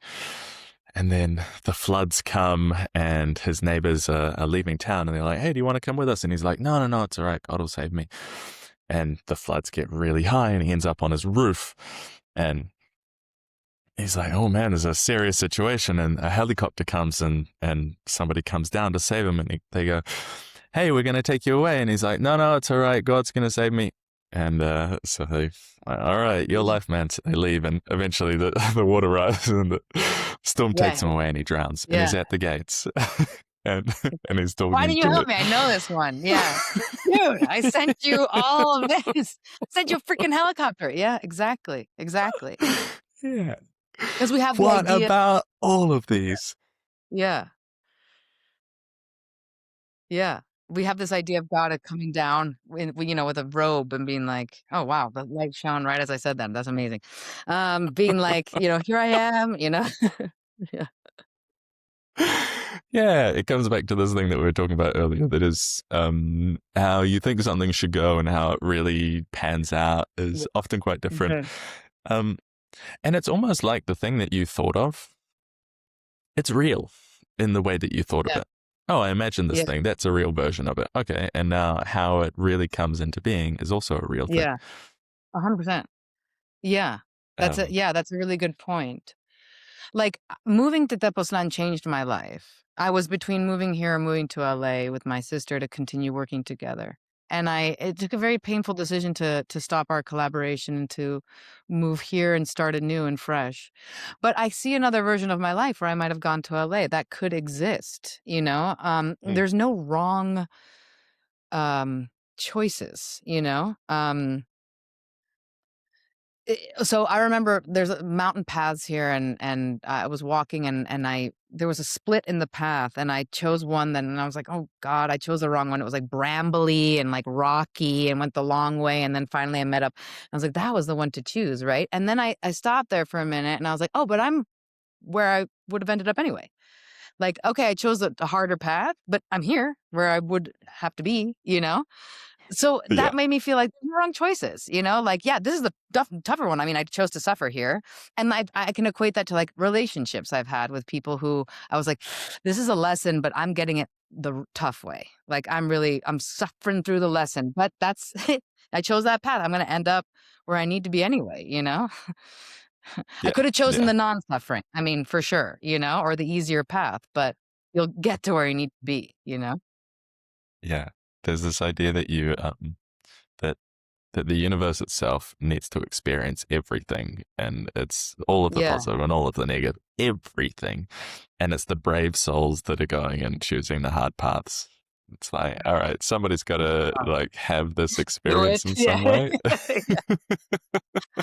And then the floods come, and his neighbors are leaving town, and they're like, hey, do you want to come with us? And he's like, no, it's all right. God will save me. And the floods get really high, and he ends up on his roof. And he's like, oh man, there's a serious situation. And a helicopter comes, and somebody comes down to save him. And they go, hey, we're going to take you away. And he's like, no, it's all right. God's going to save me. And so they, all right, your life, man. So they leave, and eventually the, the water rises, and the storm Yeah. takes him away, and he drowns, and he's Yeah. at the gates, and he's Why talking didn't you to. help me? I know this one. Yeah. Dude, I sent you all of this. I sent you a freaking helicopter. Yeah, exactly. Exactly. Yeah. Because we have the What idea. about all of these? Yeah. Yeah. We have this idea of God coming down with a robe and being like, oh, wow, the light shone right as I said that. That's amazing. Being like, here I am, Yeah. Yeah, it comes back to this thing that we were talking about earlier, that is how you think something should go and how it really pans out is often quite different. Mhm. Um, and it's almost like the thing that you thought of, it's real in the way that you thought of Yeah. it. Oh, I imagine this Yeah. thing. That's a real version of it. Okay. And now how it really comes into being is also a real thing. Yeah. 100%. Yeah. Um, That's a really good point. Like, moving to Tepoztlan changed my life. I was between moving here and moving to LA with my sister to continue working together. And it took a very painful decision to stop our collaboration and to move here and start anew and fresh. But I see another version of my life where I might have gone to LA that could exist, you know? Mm. There's no wrong choices, you know? So I remember there's mountain paths here, and I was walking, and I there was a split in the path, and I chose one. Then and I was like, oh God, I chose the wrong one. It was like brambly and like rocky, and went the long way, and then finally I met up. I was like, that was the one to choose, right? And then I stopped there for a minute, and I was like, oh, but I'm where I would have ended up anyway. Like, okay, I chose a harder path, but I'm here where I would have to be, you know? So Yeah. that made me feel like the wrong choices, you know? Like, yeah, this is the tougher one. I mean, I chose to suffer here. And I can equate that to like relationships I've had with people who I was like, this is a lesson, but I'm getting it the tough way. Like, I'm suffering through the lesson, but that's, I chose that path. I'm going to end up where I need to be anyway, you know? I Yeah. could have chosen Yeah. the non suffering. I mean, for sure, you know, or the easier path, but you'll get to where you need to be, you know? Yeah. There's this idea that that that the universe itself needs to experience everything, and it's all of the Yeah. positive and all of the negative, everything. And it's the brave souls that are going and choosing the hard paths. It's like, all right, somebody's got to like have this Do it. experience in some Yeah. way.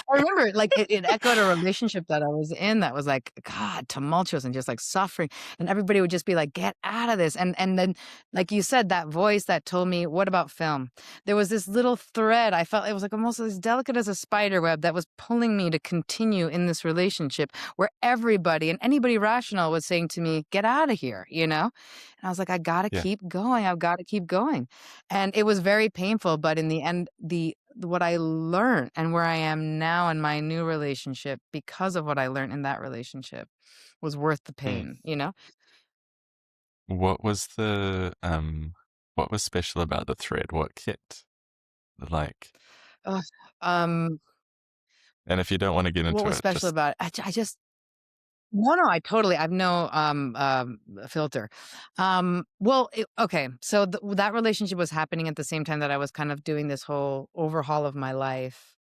I remember like it echoed a relationship that I was in that was like, God, tumultuous and just like suffering. And everybody would just be like, get out of this. And then, like you said, that voice that told me, what about film? There was this little thread. I felt it was like almost as delicate as a spider web that was pulling me to continue in this relationship where everybody and anybody rational was saying to me, get out of here, you know? And I was like, I gotta Yeah. keep going. I've got to keep going. And it was very painful, but in the end, the what I learned and where I am now in my new relationship because of what I learned in that relationship was worth the Mm. pain, you know? What was what was special about the thread? What kept like, Ugh, um, and if you don't want to get what into was it, special just about it? I just no, I totally I've no filter. Well, okay, so that relationship was happening at the same time that I was kind of doing this whole overhaul of my life,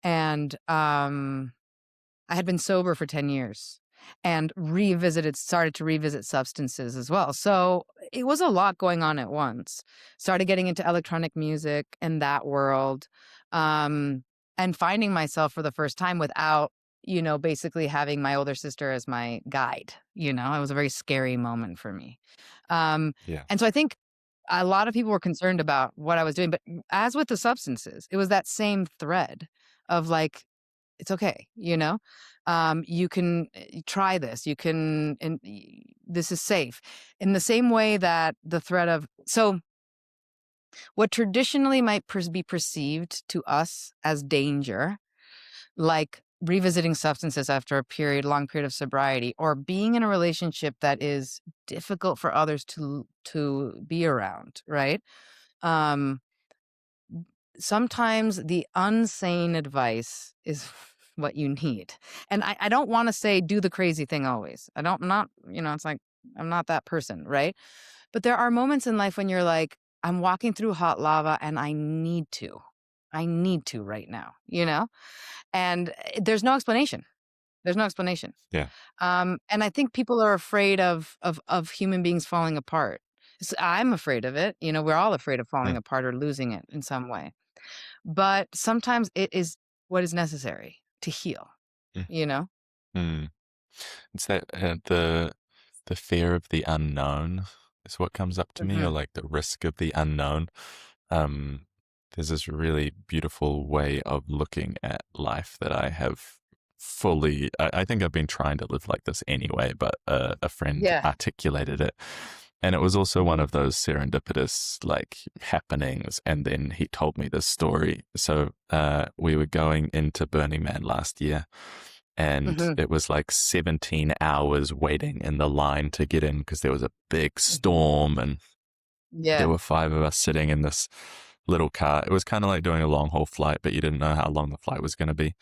and I had been sober for 10 years and started to revisit substances as well. So it was a lot going on at once. Started getting into electronic music and that world, um, and finding myself for the first time without, you know, basically having my older sister as my guide. You know, it was a very scary moment for me. Um, yeah. and so I think a lot of people were concerned about what I was doing. But as with the substances, it was that same thread of like, it's okay, you know? You can try this. You can, and this is safe. In the same way that the threat of, so what traditionally might be perceived to us as danger, like revisiting substances after a long period of sobriety, or being in a relationship that is difficult for others to be around, right? Um, Sometimes the unsane advice is what you need. And I don't want to say do the crazy thing always. I'm not, you know, it's like I'm not that person, right? But there are moments in life when you're like, I'm walking through hot lava and I need to. I need to right now, you know? And there's no explanation. There's no explanation. Yeah. And I think people are afraid of human beings falling apart. I'm afraid of it. You know, we're all afraid of falling Mm. apart or losing it in some way. But sometimes it is what is necessary to heal, Mm. you know? Mm. It's that the fear of the unknown is what comes up to me, or Mhm. like the risk of the unknown. Um, there's this really beautiful way of looking at life that I have fully. I think I've been trying to live like this anyway, but a friend Yeah. articulated it. And it was also one of those serendipitous like happenings. And then he told me this story. So we were going into Burning Man last year, and Mhm. it was like 17 hours waiting in the line to get in because there was a big Mhm. storm, and there Yeah. were five of us sitting in this little car. It was kind of like doing a long haul flight, but you didn't know how long the flight was going to be.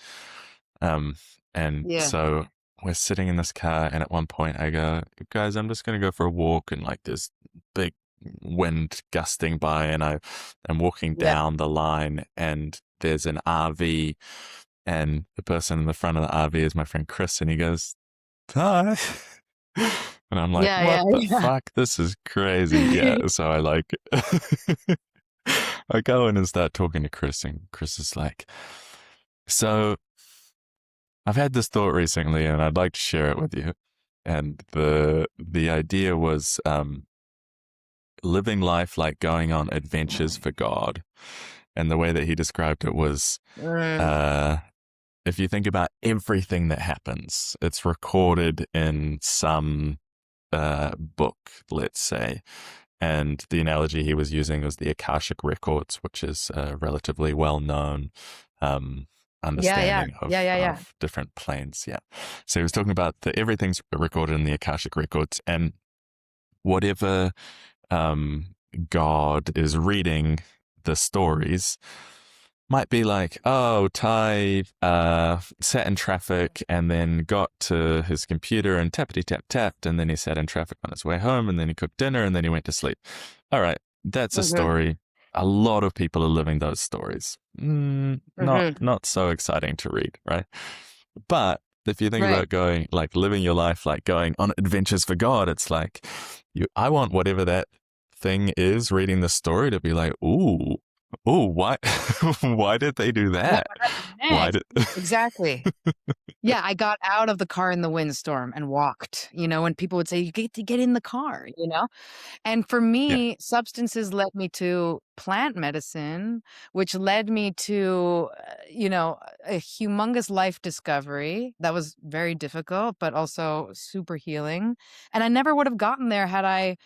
Um, and Yeah. so we're sitting in this car, and at one point I go, guys, I'm just going to go for a walk, and like there's big wind gusting by, and I am walking Yeah. down the line, and there's an RV, and the person in the front of the RV is my friend Chris, and he goes, "Hi." And I'm like, Yeah, what yeah, the yeah. fuck? This is crazy. Yeah. So I like, I go in and start talking to Chris, and Chris is like, so I've had this thought recently, and I'd like to share it with you. And the idea was living life like going on adventures for God. And the way that he described it was, Mm. uh, if you think about everything that happens, it's recorded in some book, let's say. And the analogy he was using was the Akashic Records, which is a relatively well known um, Yeah, yeah. understanding Yeah, yeah, yeah. of different planes. Yeah. So he was talking about everything's recorded in the Akashic Records, and whatever um, God is reading the stories might be like, oh, Ty sat in traffic and then got to his computer and tappity tap tapped, and then he sat in traffic on his way home, and then he cooked dinner, and then he went to sleep. All right, that's a Mhm. story. A lot of people are living those stories. Not Mhm. not so exciting to read, right? But if you think Right. about going like living your life like going on adventures for God, it's like I want whatever that thing is reading the story to be like, ooh, why why did they do What that? happened Why next? did Exactly. Yeah, I got out of the car in the windstorm and walked, and people would say, "You get to get in the car," you know? And for Yeah. me, substances led me to plant medicine, which led me to, a humongous life discovery that was very difficult, but also super healing. And I never would have gotten there had I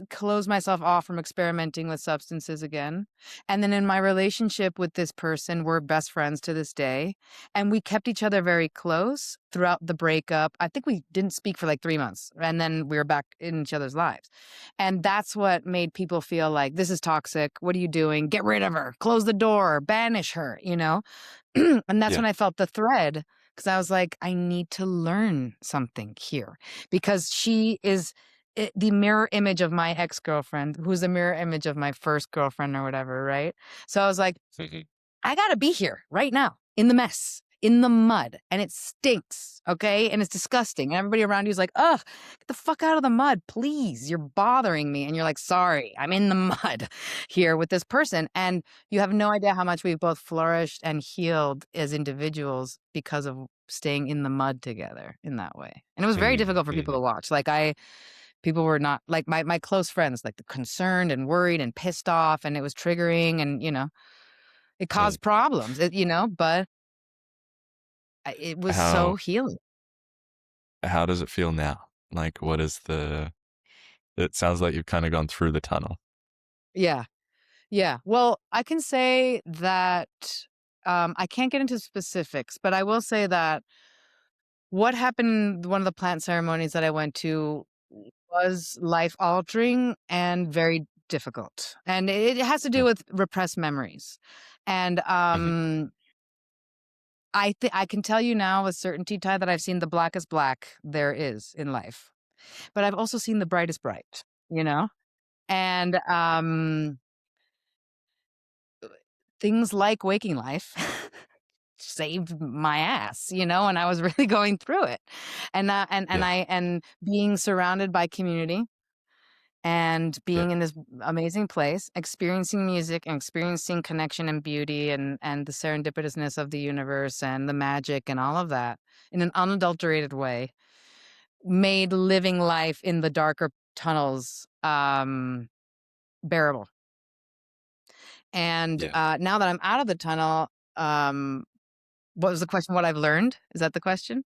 close myself off from experimenting with substances again. And then in my relationship with this person, we're best friends to this day. And we kept each other very close throughout the breakup. I think we didn't speak for like 3 months, and then we were back in each other's lives. And that's what made people feel like, this is toxic. What are you doing? Get rid of her, close the door, banish her. And that's Yeah. when I felt the thread, because I was like, I need to learn something here, because she is the mirror image of my ex-girlfriend, who's a mirror image of my first girlfriend or whatever, right? So I was like, Mhm. I gotta be here right now in the mess, in the mud, and it stinks, okay? And it's disgusting. And everybody around you is like, ugh, get the fuck out of the mud, please. You're bothering me. And you're like, sorry, I'm in the mud here with this person. And you have no idea how much we've both flourished and healed as individuals because of staying in the mud together in that way. And it was very Mhm. difficult for people to Mhm. watch. People were not like my close friends, like, concerned and worried and pissed off, and it was triggering, and, it Mm. caused problems, but it was so How healing. how does it feel now? Like what is the it sounds like you've kind of gone through the tunnel. Yeah, yeah. Well, I can say that, I can't get into specifics, but I will say that what happened one of the plant ceremonies that I went to was life-altering and very difficult, and it has to do Mm. with repressed memories, and, Mhm. I can tell you now with certainty, Ty, that I've seen the blackest black there is in life, but I've also seen the brightest bright, you know? And, things like Waking Life saved my ass, and I was really going through it. Yeah. And being surrounded by community and Yeah. being in this amazing place, experiencing music and experiencing connection and beauty and the serendipitousness of the universe and the magic and all of that in an unadulterated way made living life in the darker tunnels bearable. And Yeah. now that I'm out of the tunnel, what was the question? What I've learned? Is that the question?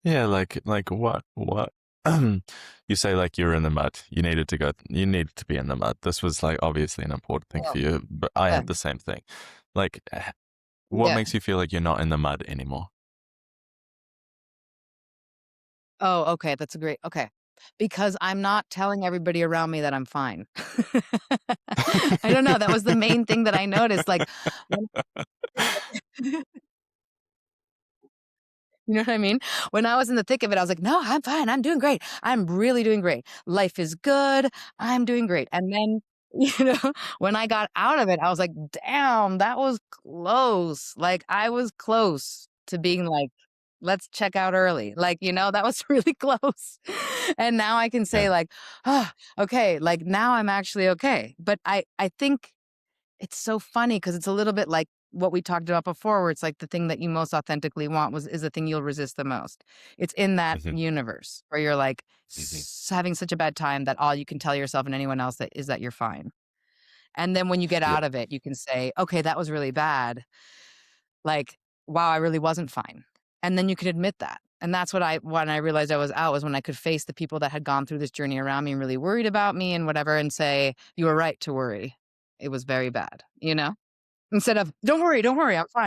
Yeah, like what you say like you were in the mud. You needed to be in the mud. This was like obviously an important thing Oh, for you, but I yeah. had the same thing. Like what Yeah. makes you feel like you're not in the mud anymore? Oh, okay. That's a great. Okay. Because I'm not telling everybody around me that I'm fine. I don't know. That was the main thing that I noticed. Like, when You know what I mean? When I was in the thick of it, I was like, "No, I'm fine. I'm doing great. I'm really doing great. Life is good. I'm doing great." And then, when I got out of it, I was like, "Damn, that was close." Like, I was close to being like, "Let's check out early." Like, that was really close. And now I can Yeah. say like, "Oh, okay." Like, now I'm actually okay. But I think it's so funny because it's a little bit like what we talked about before, where it's like the thing that you most authentically want is the thing you'll resist the most. It's in that Hmm. universe where you're like Hmm. having such a bad time that all you can tell yourself and anyone else that is that you're fine. And then when you get Yeah. out of it, you can say, "Okay, that was really bad. Like, wow, I really wasn't fine." And then you can admit that. And that's when I realized I was out, was when I could face the people that had gone through this journey around me and really worried about me and whatever, and say, "You were right to worry. It was very bad," you know? Instead of, don't worry,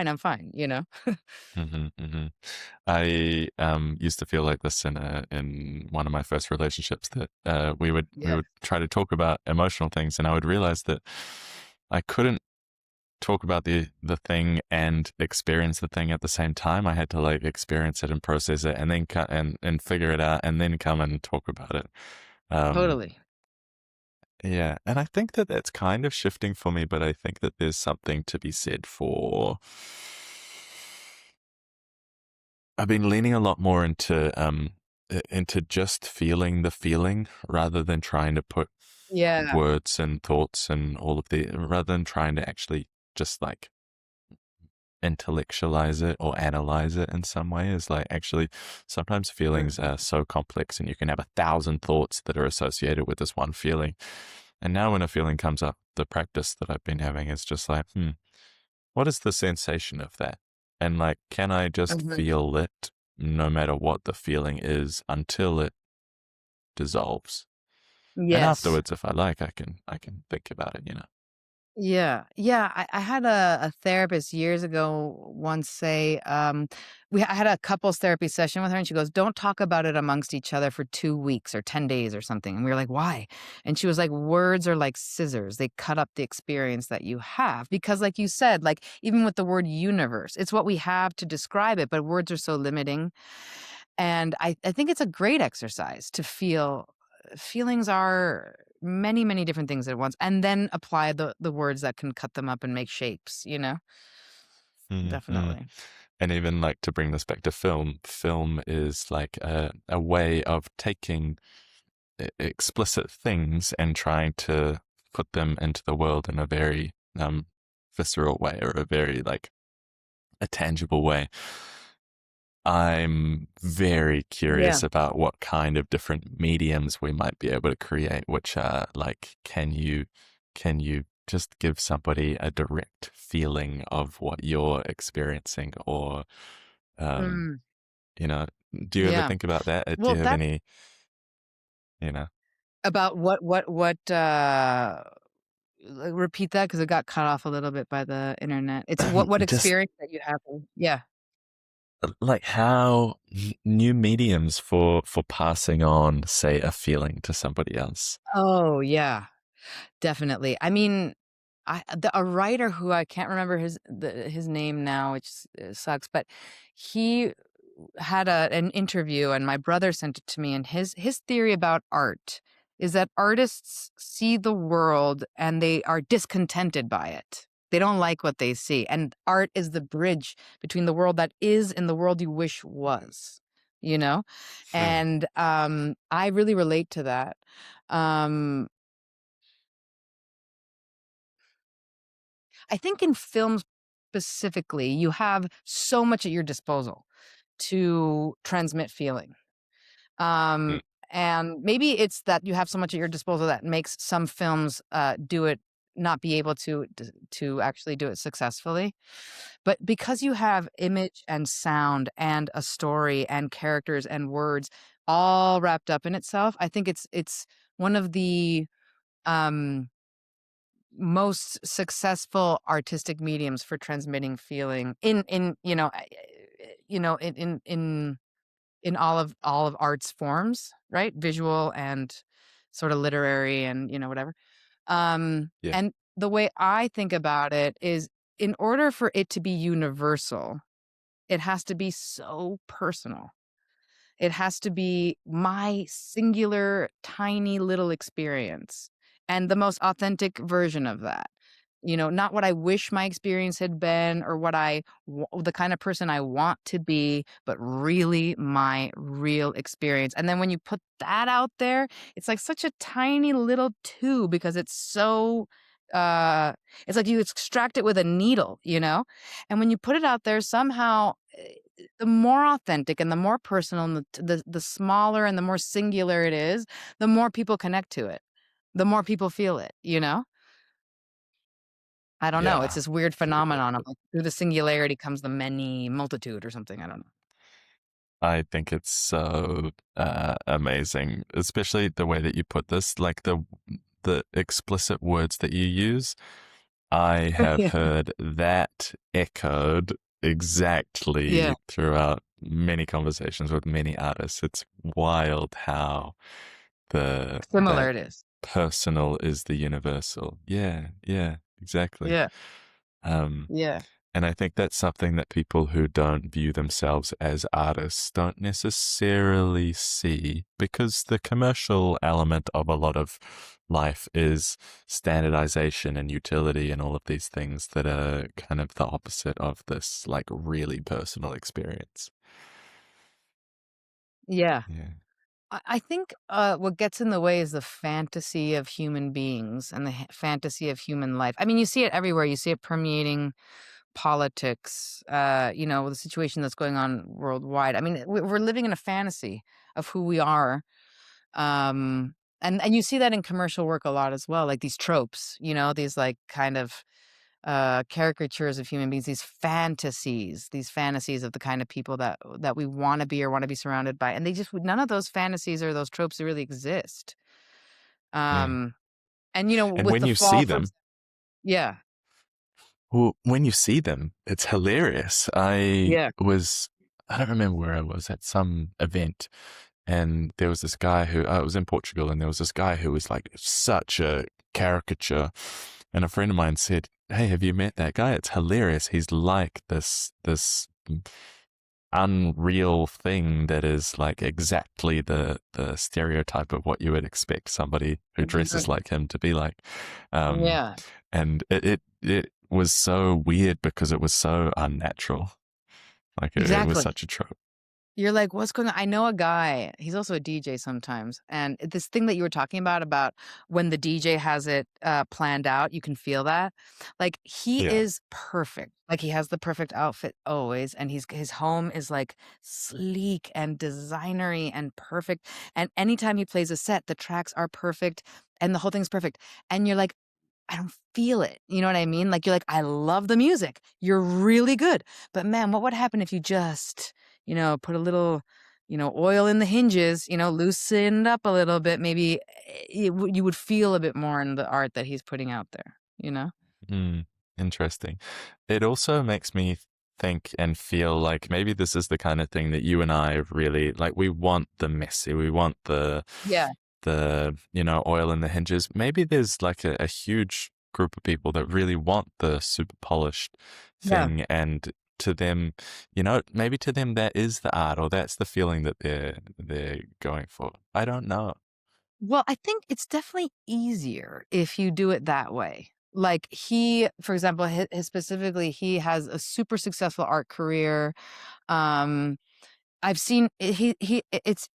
I'm fine," you know? Hmm. Hmm. I used to feel like this in one of my first relationships, that we Yeah, would try to talk about emotional things, and I would realize that I couldn't talk about the thing and experience the thing at the same time. I had to like experience it and process it, and then and figure it out, and then come and talk about it. Um, totally. yeah, and I think that that's kind of shifting for me, but I think that there's something to be said for. I've been leaning a lot more into just feeling the feeling rather than trying to put Yeah. words and thoughts and all of the rather than trying to actually just like intellectualize it or analyze it in some way. Is like, actually, sometimes feelings Mhm. are so complex and you can have 1,000 thoughts that are associated with this one feeling. And now when a feeling comes up, the practice that I've been having is just like, what is the sensation of that? And like, can I just Mhm. feel it no matter what the feeling is until it dissolves? And Yes. afterwards, if I like, I can think about it, you know. Yeah. Yeah, I had a therapist years ago once say, I had a couples therapy session with her, and she goes, "Don't talk about it amongst each other for 2 weeks or 10 days or something." And we were like, "Why?" And she was like, "Words are like scissors. They cut up the experience that you have." Because like you said, like even with the word universe, it's what we have to describe it, but words are so limiting. And I think it's a great exercise to feel. Feelings are many, many different things at once, and then apply the words that can cut them up and make shapes, you know? Mm-hmm. Definitely. And even like to bring this back to film, film is like a way of taking explicit things and trying to put them into the world in a very visceral way, or a very like a tangible way. I'm very Yeah. curious about what kind of different mediums we might be able to create, which are like, can you just give somebody a direct feeling of what you're experiencing, or um, Mm, you know, do you ever yeah. think about that? Do Well, you have that's any, you know, about repeat that because it got cut off a little bit by the internet. It's what just experience that you have. Yeah. like how new mediums for passing on, say, a feeling to somebody else? Oh, yeah. Definitely. I mean, a writer who I can't remember his name now, which sucks, but he had an interview, and my brother sent it to me, and his theory about art is that artists see the world and they are discontented by it. They don't like what they see, and art is the bridge between the world that is and the world you wish was, you know? Hmm. And I really relate to that. Um I think in films specifically, you have so much at your disposal to transmit feeling. Hmm. Um, and maybe it's that you have so much at your disposal that makes some films do it not be able to actually do it successfully. But because you have image and sound and a story and characters and words all wrapped up in itself, I think it's one of the um most successful artistic mediums for transmitting feeling in in all of art's forms, right? Visual and sort of literary and whatever. Yeah. And the way I think about it is, in order for it to be universal, It has to be so personal. It has to be my singular, tiny little experience and the most authentic version of that. Not what I wish my experience had been or the kind of person I want to be, but really my real experience. And then when you put that out there, it's like such a tiny little tube because it's so, uh, it's like you extract it with a needle. And when you put it out there, somehow the more authentic and the more personal and the smaller and the more singular it is, the more people connect to it, the more people feel it. I don't know. It's Yeah. this weird phenomenon of like through the singularity comes the many multitude or something. I don't know. I think it's so amazing, especially the way that you put this, like the explicit words that you use. I have Yeah. heard that echoed Yeah. exactly throughout many conversations with many artists. It's wild how that Similar it is. personal is the universal. Yeah, yeah, exactly. Yeah. Um, Yeah. and I think that's something that people who don't view themselves as artists don't necessarily see, because the commercial element of a lot of life is standardization and utility and all of these things that are kind of the opposite of this like really personal experience. Yeah. Yeah. I think what gets in the way is the fantasy of human beings and the fantasy of human life. I mean, you see it everywhere. You see it permeating politics, the situation that's going on worldwide. I mean, we're living in a fantasy of who we are. And you see that in commercial work a lot as well, like these tropes, these like kind of caricatures of human beings, these fantasies of the kind of people that we want to be or want to be surrounded by. And none of those fantasies or those tropes really exist. Yeah. Um, and And with when the you fall see for them, yeah, well, when you see them, it's hilarious. yeah, I don't remember where I was at some event, and there was this guy who, I was in Portugal, and there was this guy who was like such a caricature. And a friend of mine said, "Hey, have you met that guy? It's hilarious. He's like this unreal thing that is like exactly the stereotype of what you would expect somebody who dresses like him to be like." Um, yeah, and it was so weird because it was so unnatural. Like it was exactly. such a trope. You're like, "What's going on?" I know a guy, he's also a DJ sometimes, and this thing that you were talking about when the DJ has it, planned out, you can feel that. Like, he Yeah. is perfect. Like, he has the perfect outfit always, and his home is, like, sleek and designery and perfect, and anytime he plays a set, the tracks are perfect, and the whole thing's perfect, and you're like, I don't feel it. You know what I mean? Like, you're like, "I love the music. You're really good. But man, what would happen if you just, put a little, oil in the hinges, loosened up a little bit, maybe you would feel a bit more in the art that he's putting out there?" Mm, interesting. It also makes me think and feel like maybe this is the kind of thing that you and I really like. We want the messy, we want Yeah. the oil in the hinges. Maybe there's like a huge group of people that really want the super polished Yeah. thing, and to them, maybe to them that is the art, or that's the feeling that they're going for. I don't know. Well, I think it's definitely easier if you do it that way. Like for example, specifically, he has a super successful art career. Um, I've seen it's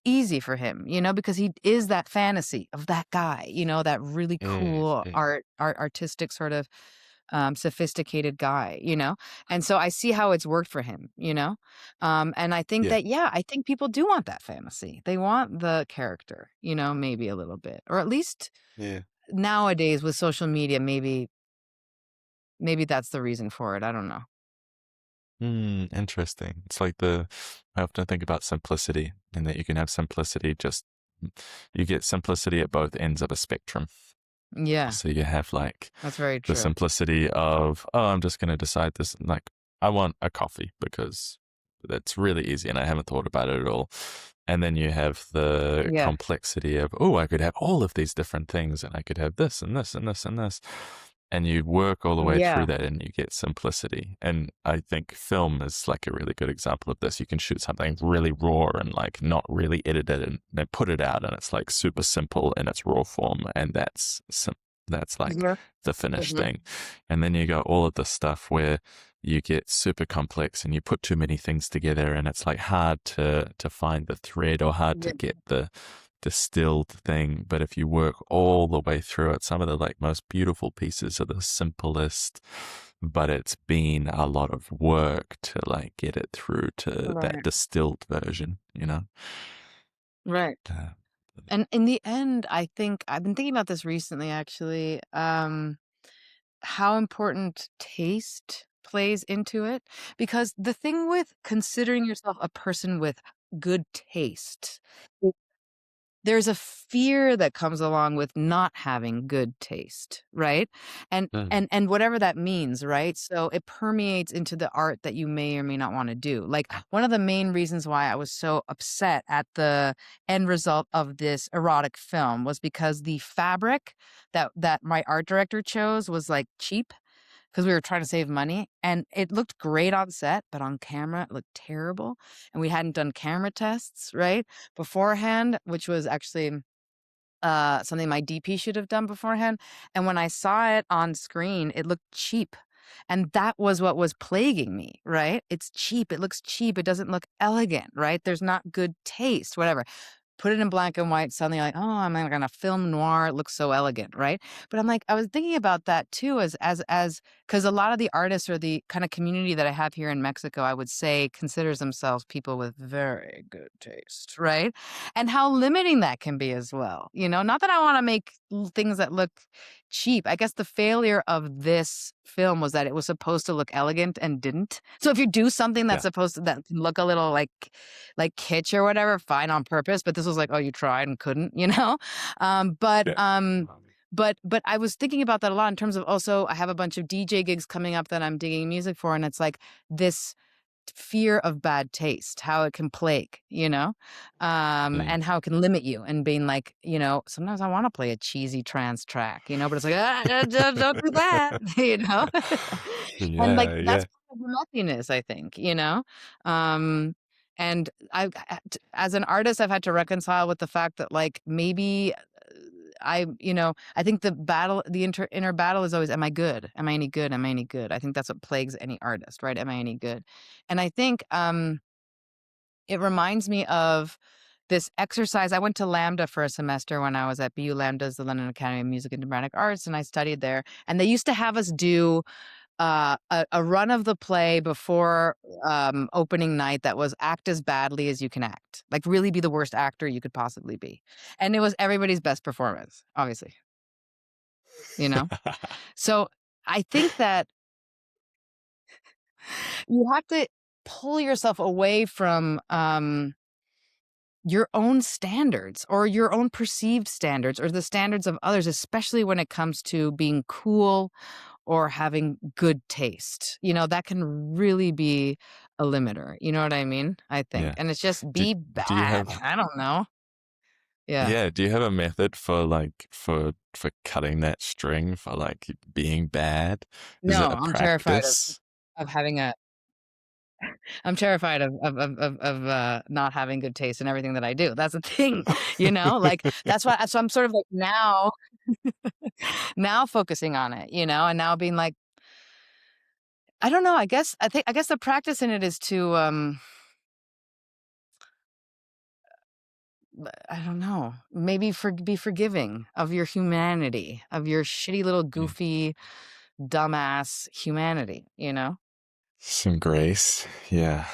easy for him, because he is that fantasy of that guy, that really Yeah, cool yeah, artistic sort of sophisticated guy. And so I see how it's worked for him. And I think yeah, that, yeah, I think people do want that fantasy. They want the character, maybe a little bit, or at least yeah. nowadays with social media, maybe that's the reason for it. I don't know. Interesting. It's like I often think about simplicity, and that you can have simplicity you get simplicity at both ends of a spectrum. Yeah, So you have like that's very the true. simplicity of, oh, I'm just going to decide this, like, I want a coffee because that's really easy and I haven't thought about it at all. And then you have the Yeah. complexity of, oh, I could have all of these different things, and I could have this and this and this and this. and you work all the way through Yeah. that and you get simplicity. And I think film is like a really good example of this. You can shoot something really raw and like not really edit it and then put it out and it's like super simple in its raw form. And that's like Mhm. the finished Mhm. thing. And then you got all of this stuff where you get super complex and you put too many things together and it's like hard to find the thread or hard to Yeah. get the distilled thing. But if you work all the way through it, some of the like most beautiful pieces are the simplest, but it's been a lot of work to like get it through to that Right. distilled version, you know? Right. Uh, And in the end, I think I've been thinking about this recently, actually, how important taste plays into it. Because the thing with considering yourself a person with good taste, there's a fear that comes along with not having good taste, right? And mm, and whatever that means, right? So it permeates into the art that you may or may not want to do. Like one of the main reasons why I was so upset at the end result of this erotic film was because the fabric that my art director chose was like cheap because we were trying to save money, and it looked great on set, but on camera it looked terrible, and we hadn't done camera tests, right, beforehand, which was actually, something my DP should have done beforehand, and when I saw it on screen, it looked cheap, and that was what was plaguing me, right? It's cheap, it looks cheap, it doesn't look elegant, right? There's not good taste, whatever. Put it in black and white, suddenly like, oh, I'm like gonna film noir, it looks so elegant, right? But I'm like, I was thinking about that too, as because a lot of the artists or the kind of community that I have here in Mexico, I would say considers themselves people with very good taste, right? And how limiting that can be as well. Not that I want to make things that look cheap. I guess the failure of this film was that it was supposed to look elegant and didn't. So if you do something that's yeah, supposed to that can look a little like kitsch or whatever, fine on purpose. But this was like, oh, you tried and couldn't. Um, but yeah, um, but I was thinking about that a lot in terms of also I have a bunch of DJ gigs coming up that I'm digging music for, and it's like this fear of bad taste, how it can plague, mm, and how it can limit you and being like, sometimes I want to play a cheesy trance track, but it's like, don't do that, you know? And like yeah, that's yeah. part of the messiness, I think. Um, and as an artist, I've had to reconcile with the fact that like maybe I think the inner battle is always, am I good? Am I any good? Am I any good? I think that's what plagues any artist, right? Am I any good? And I think it reminds me of this exercise. I went to Lambda for a semester when I was at BU Lambda's, the London Academy of Music and Dramatic Arts, and I studied there. And they used to have us do a run of the play before opening night that was act as badly as you can act, like really be the worst actor you could possibly be, and it was everybody's best performance, obviously, you know. So I think that you have to pull yourself away from your own standards or your own perceived standards or the standards of others, especially when it comes to being cool or having good taste. That can really be a limiter. You know what I mean? I think. Yeah. And it's just Do, be do you bad. have I don't know. Yeah. Yeah, do you have a method for like for cutting that string for like being bad? Is it No, a I'm terrified practice? of having a I'm terrified of not having good taste in everything that I do. That's the thing, like that's why so I'm sort of like now focusing on it, and now being like, I don't know, I guess the practice in it is to I don't know, maybe be forgiving of your humanity, of your shitty little Mm. goofy dumbass humanity. Some grace. Yeah.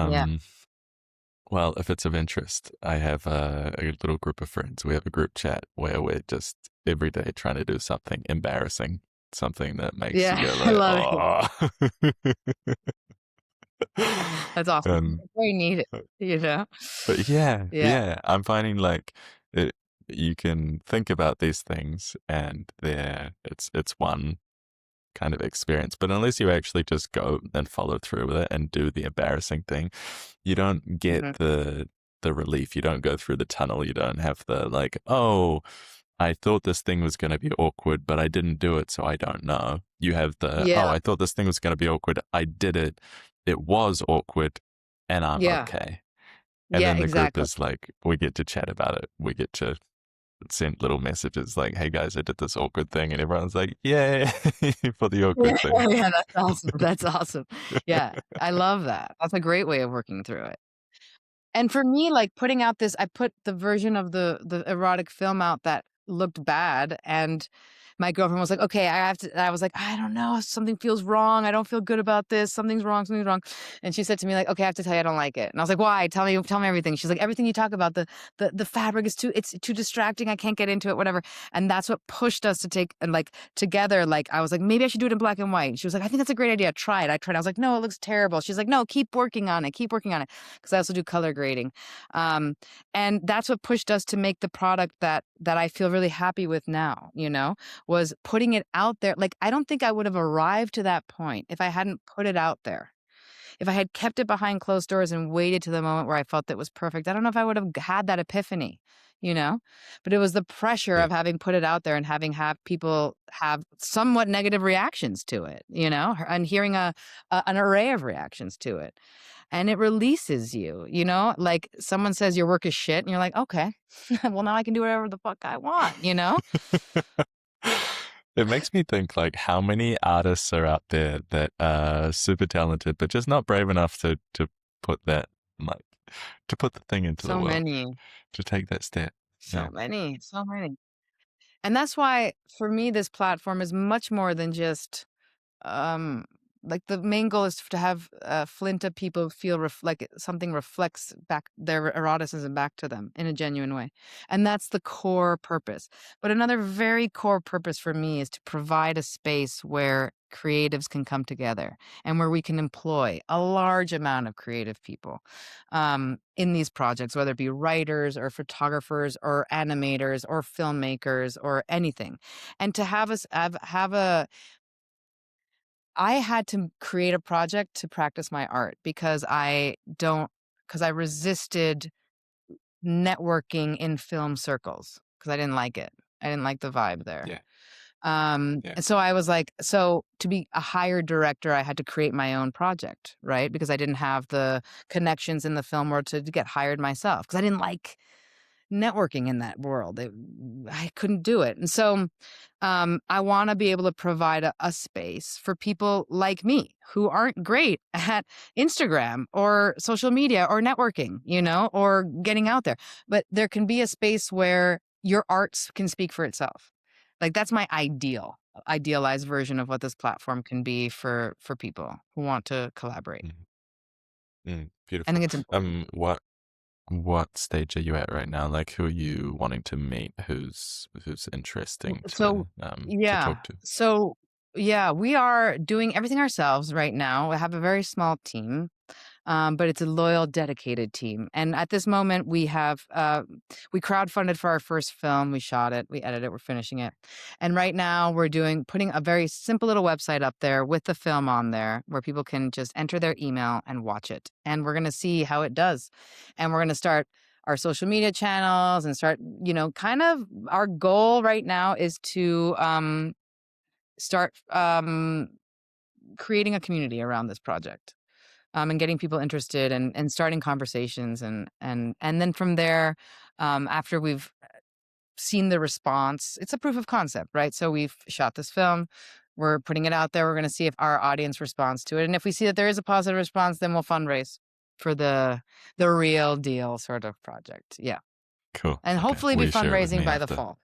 Yeah. Um, well, if it's of interest, I have a little group of friends. We have a group chat where we're just every day trying to do something embarrassing, something that makes you Yeah, go I like, love it. oh. That's awesome. And It's very needed, you know? but yeah, Yeah. yeah, I'm finding like it, you can think about these things and it's one kind of experience. But unless you actually just go and follow through with it and do the embarrassing thing, you don't get Mhm. the relief. You don't go through the tunnel. You don't have the like, oh, I thought this thing was going to be awkward, but I didn't do it, so I don't know. You have the, oh, Yeah. I thought this thing was going to be awkward. I did it. It was awkward, and I'm Yeah. okay. And Yeah, then the group exactly. is like, we get to chat about it. We get to send little messages like, hey guys, I did this awkward thing. And everyone's like, yay for the Yeah, awkward thing. yeah, that's awesome. That's awesome. Yeah, I love that. That's a great way of working through it. And for me, like, putting out this I put the version of the erotic film out that looked bad, and my girlfriend was like, "Okay, I have to," I was like, "I don't know, something feels wrong, I don't feel good about this, something's wrong," and she said to me, like, "Okay, I have to tell you I don't like it," and I was like, "Why? Tell me everything." She's like, "Everything you talk about, the fabric is too distracting, I can't get into it, whatever," and that's what pushed us to take and, like, together, like, I was like, "Maybe I should do it in black and white," she was like, "I think that's a great idea, try it." I tried, I was like, "No, it looks terrible." She's like, "No, keep working on it," because I also do color grading. Um, and that's what pushed us to make the product that I feel really happy with now, was putting it out there. Like, I don't think I would have arrived to that point if I hadn't put it out there. If I had kept it behind closed doors and waited to the moment where I felt it was perfect, I don't know if I would have had that epiphany, you know? But it was the pressure Yeah. of having put it out there and having have people have somewhat negative reactions to it, and hearing an array of reactions to it. And it releases you, like someone says your work is shit and you're like, okay, well now I can do whatever the fuck I want. It makes me think like how many artists are out there that are super talented but just not brave enough to put that like to put the thing into the So world, many, to take that step. so Yeah. many, so many. And that's why for me this platform is much more than just um like the main goal is to have Flinta people feel like something reflects back their eroticism back to them in a genuine way, and that's the core purpose. But another very core purpose for me is to provide a space where creatives can come together and where we can employ a large amount of creative people in these projects, whether it be writers or photographers or animators or filmmakers or anything, and to have us have a I had to create a project to practice my art because I resisted networking in film circles because I didn't like it. I didn't like the vibe there. Yeah. Yeah. And so I was like, so to be a hired director, I had to create my own project, right? Because I didn't have the connections in the film world to get hired myself because I didn't like networking in that world. I couldn't do it. And so I want to be able to provide a space for people like me who aren't great at Instagram or social media or networking, or getting out there. But there can be a space where your arts can speak for itself. Like that's my idealized version of what this platform can be for people who want to collaborate. Mm, I beautiful. think it's important. What stage are you at right now? Like, who are you wanting to meet? Who's interesting So, to yeah. talk to? So, yeah, we are doing everything ourselves right now. I have a very small team, but it's a loyal, dedicated team. And at this moment, we crowdfunded for our first film. We shot it, we edited it, we're finishing it. And right now, we're putting a very simple little website up there with the film on there where people can just enter their email and watch it. And we're going to see how it does. And we're going to start our social media channels and start, kind of our goal right now is to start creating a community around this project, and getting people interested and starting conversations and then from there, after we've seen the response, it's a proof of concept, right? So we've shot this film, we're putting it out there, we're going to see if our audience responds to it, and if we see that there is a positive response, then we'll fundraise for the real deal sort of project. Yeah, Cool. and Okay. hopefully Will be you share it with fundraising me by the after? fall.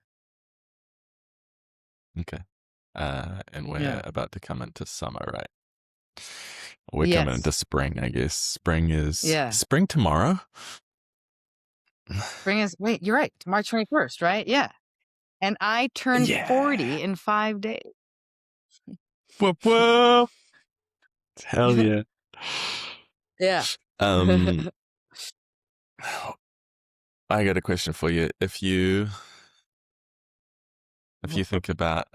Okay. And we're Yeah. about to come into summer, right? We're coming Yes. into spring, I guess. Spring is Yeah. spring tomorrow. Spring is wait, you're right. March 21st, right? Yeah. And I turn Yeah. 40 in 5 days. Whoop whoop. Hell yeah. Yeah. Um, I got a question for you. If you think about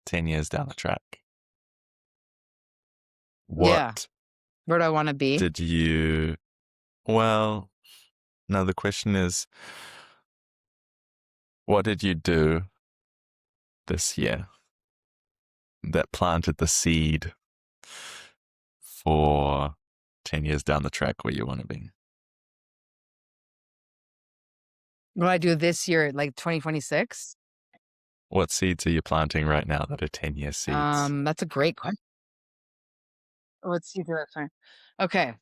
10 years down the track, Yeah. what Where do I wanna be? did you well, no, the question is What did you do this year that planted the seed for 10 years down the track where you want to be? What do I do this year, like 2026? What seeds are you planting right now that are 10-year seeds? That's a great question. Let's see through that time. Okay.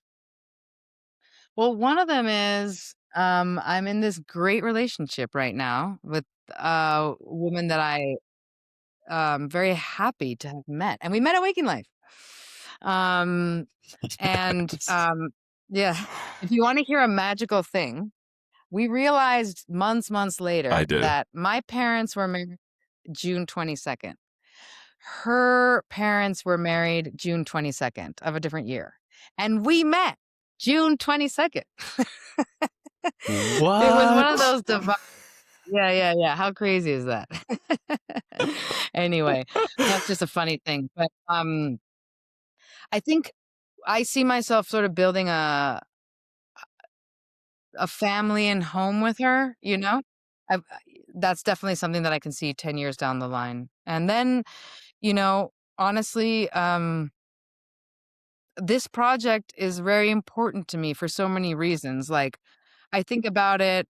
Well, one of them is I'm in this great relationship right now with a woman that very happy to have met. And we met at Waking Life. Um and Yes. yeah, if you want to hear a magical thing, we realized months I later do. that my parents were married June 22nd. Her parents were married June 22nd of a different year. And we met June 22nd. It was one of What? those yeah, yeah, yeah. How crazy is that? Anyway, that's just a funny thing. But I think I see myself sort of building a family and home with her, you know? That's definitely something that I can see 10 years down the line. And then, honestly, this project is very important to me for so many reasons. Like, I think about it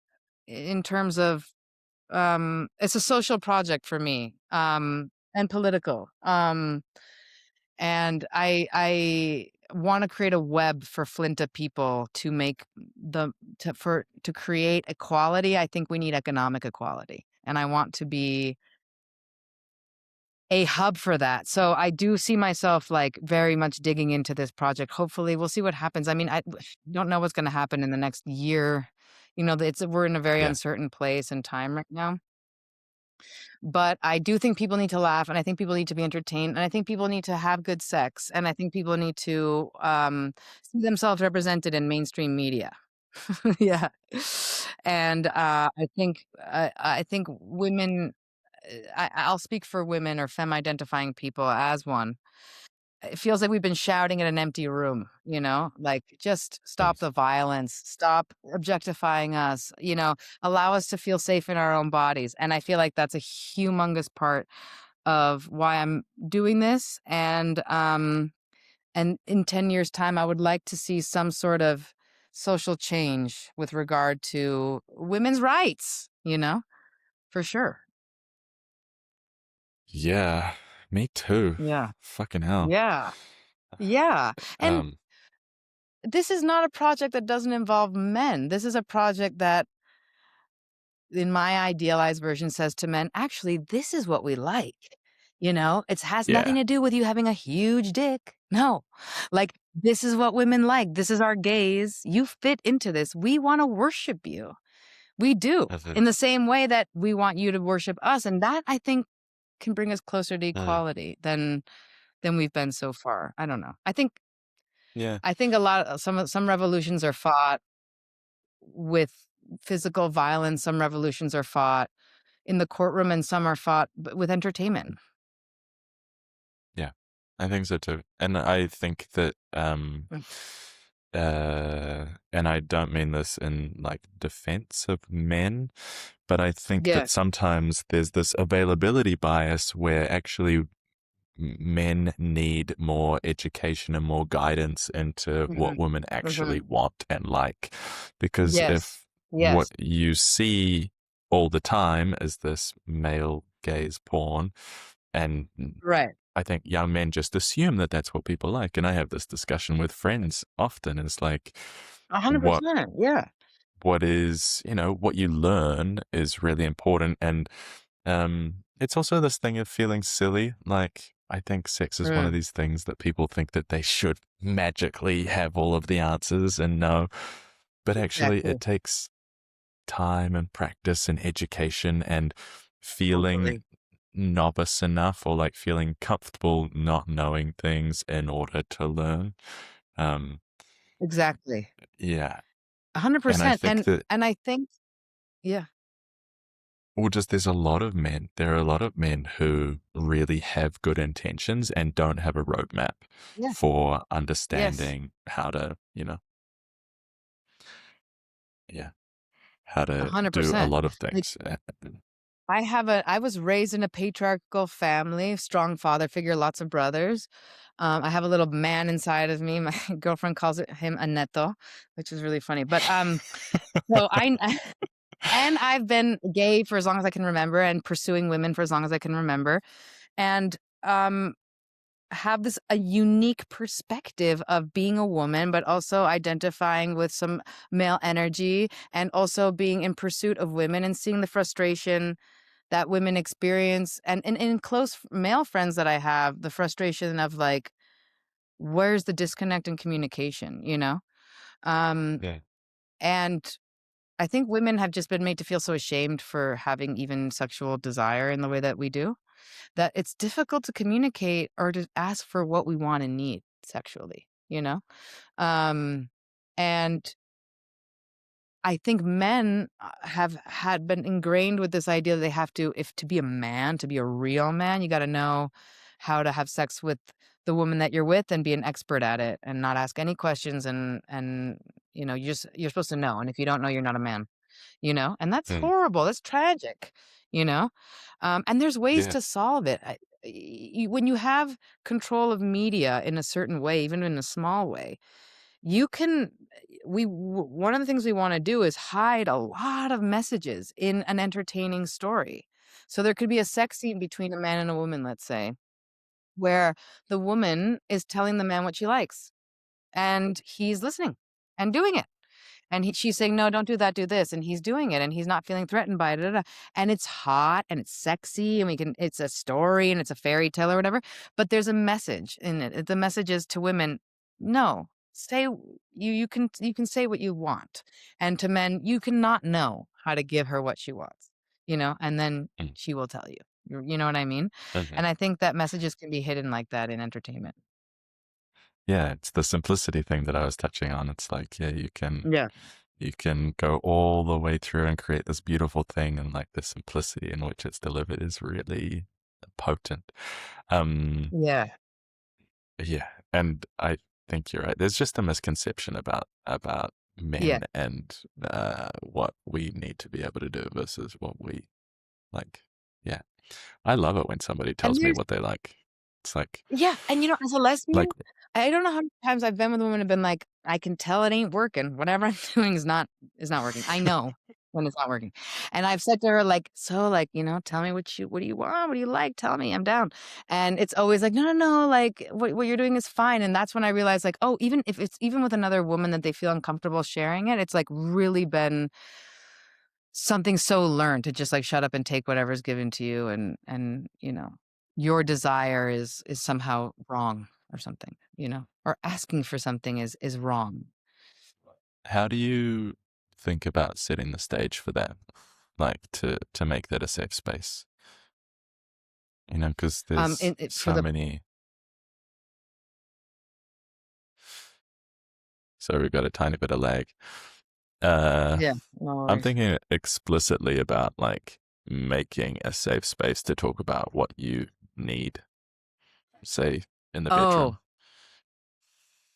in terms of it's a social project for me, and political. And I want to create a web for FLINTA people to make to create equality. I think we need economic equality, and I want to be a hub for that. So I do see myself like very much digging into this project. Hopefully, we'll see what happens. I mean, I don't know what's going to happen in the next year. We're in a very Yeah. uncertain place and time right now. But I do think people need to laugh, and I think people need to be entertained, and I think people need to have good sex, and I think people need to see themselves represented in mainstream media. Yeah, and I think women. I'll speak for women or femme identifying people as one. It feels like we've been shouting in an empty room, like just stop Yes. the violence, stop objectifying us, allow us to feel safe in our own bodies. And I feel like that's a humongous part of why I'm doing this. And in 10 years time, I would like to see some sort of social change with regard to women's rights, for sure. Yeah. Me too. Yeah. Fucking hell. Yeah. Yeah. And Um, this is not a project that doesn't involve men. This is a project that, in my idealized version, says to men, actually, this is what we like. It has nothing yeah. to do with you having a huge dick. No, like, this is what women like. This is our gaze. You fit into this. We want to worship you. We do, That's in it. the same way that we want you to worship us. And that, I think, can bring us closer to Uh, equality than we've been so far. I don't know. yeah. I think a lot of some revolutions are fought with physical violence, some revolutions are fought in the courtroom, and some are fought with entertainment. Yeah. I think so too. And I think that, Mm. and I don't mean this in like defense of men, but I think Yeah. that sometimes there's this availability bias where actually men need more education and more guidance into what Mhm. women actually Mhm. want and like. Because Yes. if what Yes. you see all the time is this male gaze porn, and Right. I think young men just assume that that's what people like. And I have this discussion with friends often. It's like, what 100%. Yeah. what is, what you learn is really important. And it's also this thing of feeling silly. Like, I think sex is one of Mm. these things that people think that they should magically have all of the answers and know. But actually, Exactly. it takes time and practice and education and feeling Totally. novice enough, or like feeling comfortable not knowing things in order to learn. Um, Exactly. yeah. And I 100%. think that, And I think, yeah. well, just there's a lot of men, there are a lot of men who really have good intentions and don't have a roadmap Yeah. for Yes. understanding how to, yeah, how to do a 100%. lot of Like, things. I was raised in a patriarchal family, strong father figure, lots of brothers. I have a little man inside of me. My girlfriend calls him Annette, which is really funny. But so I and I've been gay for as long as I can remember and pursuing women for as long as I can remember. And have this a unique perspective of being a woman, but also identifying with some male energy and also being in pursuit of women and seeing the frustration that women experience. And in close male friends that I have, the frustration of like, where's the disconnect in communication, you know? Um, Yeah. and I think women have just been made to feel so ashamed for having even sexual desire in the way that we do, that it's difficult to communicate or to ask for what we want and need sexually, you know? Um, and I think men have had been ingrained with this idea that they have to, if to be a man, to be a real man, you got to know how to have sex with the woman that you're with and be an expert at it and not ask any questions and you know you're supposed to know, and if you don't know you're not a man, you know, and that's Mm. horrible, that's tragic, you know. And there's ways Yeah. to solve it. When you have control of media in a certain way, even in a small way, you can one of the things we want to do is hide a lot of messages in an entertaining story. So there could be a sex scene between a man and a woman, let's say, where the woman is telling the man what she likes and he's listening and doing it. And she's saying, "No, don't do that, do this." And he's doing it and he's not feeling threatened by it. Da, da, da. And it's hot and it's sexy and it's a story and it's a fairy tale or whatever. But there's a message in it. The message is to women, no, say you can say what you want. And to men, you cannot know how to give her what she wants, you know, and then Mm. she will tell you. You know what I mean? Mhm. And I think that messages can be hidden like that in entertainment. Yeah, it's the simplicity thing that I was touching on. It's like, yeah, Yeah. you can go all the way through and create this beautiful thing, and like the simplicity in which it's delivered is really potent. Um, Yeah. yeah, and I think you're right. There's just a misconception about Yeah. men and what we need to be able to do versus what we like. Yeah, I love it when somebody And tells me there's what they like. It's Yeah, and, you know, as a like lesbian, I don't know how many times I've been with a woman and been like, "I can tell it ain't working. Whatever I'm doing is not working. I know when it's not working." And I've said to her, like, "So, like, you know, tell me what do you want? What do you like? Tell me, I'm down." And it's always like, "No, no, no, like, what you're doing is fine." And that's when I realized, like, oh, even if it's even with another woman that they feel uncomfortable sharing it, it's, like, really been something so learned to just, like, shut up and take whatever's given to you and, you know, your desire is somehow wrong or something, you know? Or asking for something is wrong. how do you think about setting the stage for that? Like to make that a safe space, you know, because there's For so the many. So we've got a tiny bit of lag. Uh, Yeah, no I'm worries. thinking explicitly about like making a safe space to talk about what you need, say in the bedroom.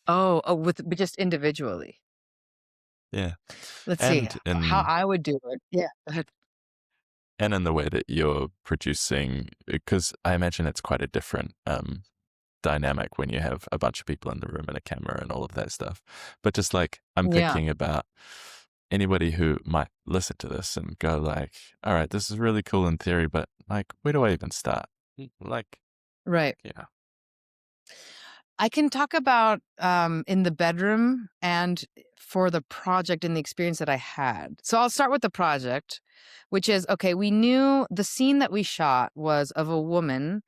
Oh, but just individually. Yeah, Let's see and how in I would do it. Yeah, go ahead. and in the way that you're producing, because I imagine it's quite a different dynamic when you have a bunch of people in the room and a camera and all of that stuff. But just like I'm Yeah, thinking about anybody who might listen to this and go like, all right, this is really cool in theory, but like, where do I even start? Like, right. yeah, I can talk about, in the bedroom and for the project and the experience that I had. So I'll start with the project, which is, okay, we knew the scene that we shot was of a woman,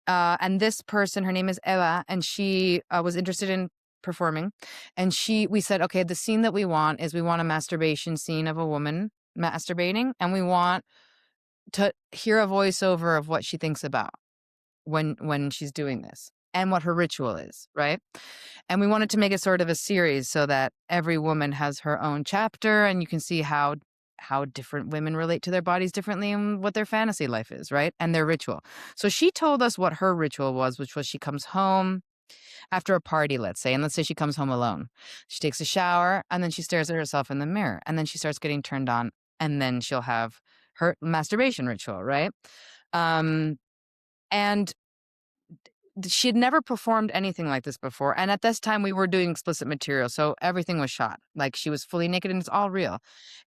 and this person, her name is Eva, and she, was interested in performing, and we said, "Okay, the scene that we want a masturbation scene of a woman masturbating, and we want to hear a voiceover of what she thinks about when she's doing this and what her ritual is, right?" And we wanted to make it sort of a series so that every woman has her own chapter and you can see how different women relate to their bodies differently and what their fantasy life is, right? And their ritual. So she told us what her ritual was, which was she comes home after a party, let's say, and let's say she comes home alone. She takes a shower and then she stares at herself in the mirror and then she starts getting turned on and then she'll have her masturbation ritual, right? Um, and she had never performed anything like this before. And at this time, we were doing explicit material. So everything was shot. Like she was fully naked and it's all real.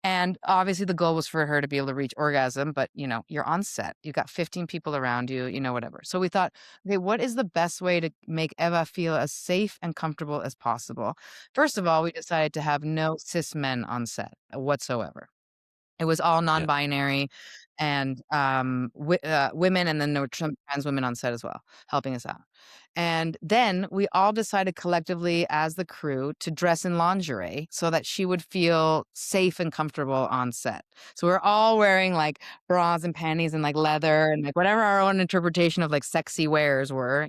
And obviously, the goal was for her to be able to reach orgasm. But, you're on set. You've got 15 people around you, whatever. So we thought, okay, what is the best way to make Eva feel as safe and comfortable as possible? First of all, we decided to have no cis men on set whatsoever. It was all Yeah. non-binary and, women, and then there were some trans women on set as well, helping us out. And then we all decided collectively as the crew to dress in lingerie so that she would feel safe and comfortable on set. So we're all wearing, like, bras and panties and, like, leather and, like, whatever our own interpretation of, like, sexy wears were,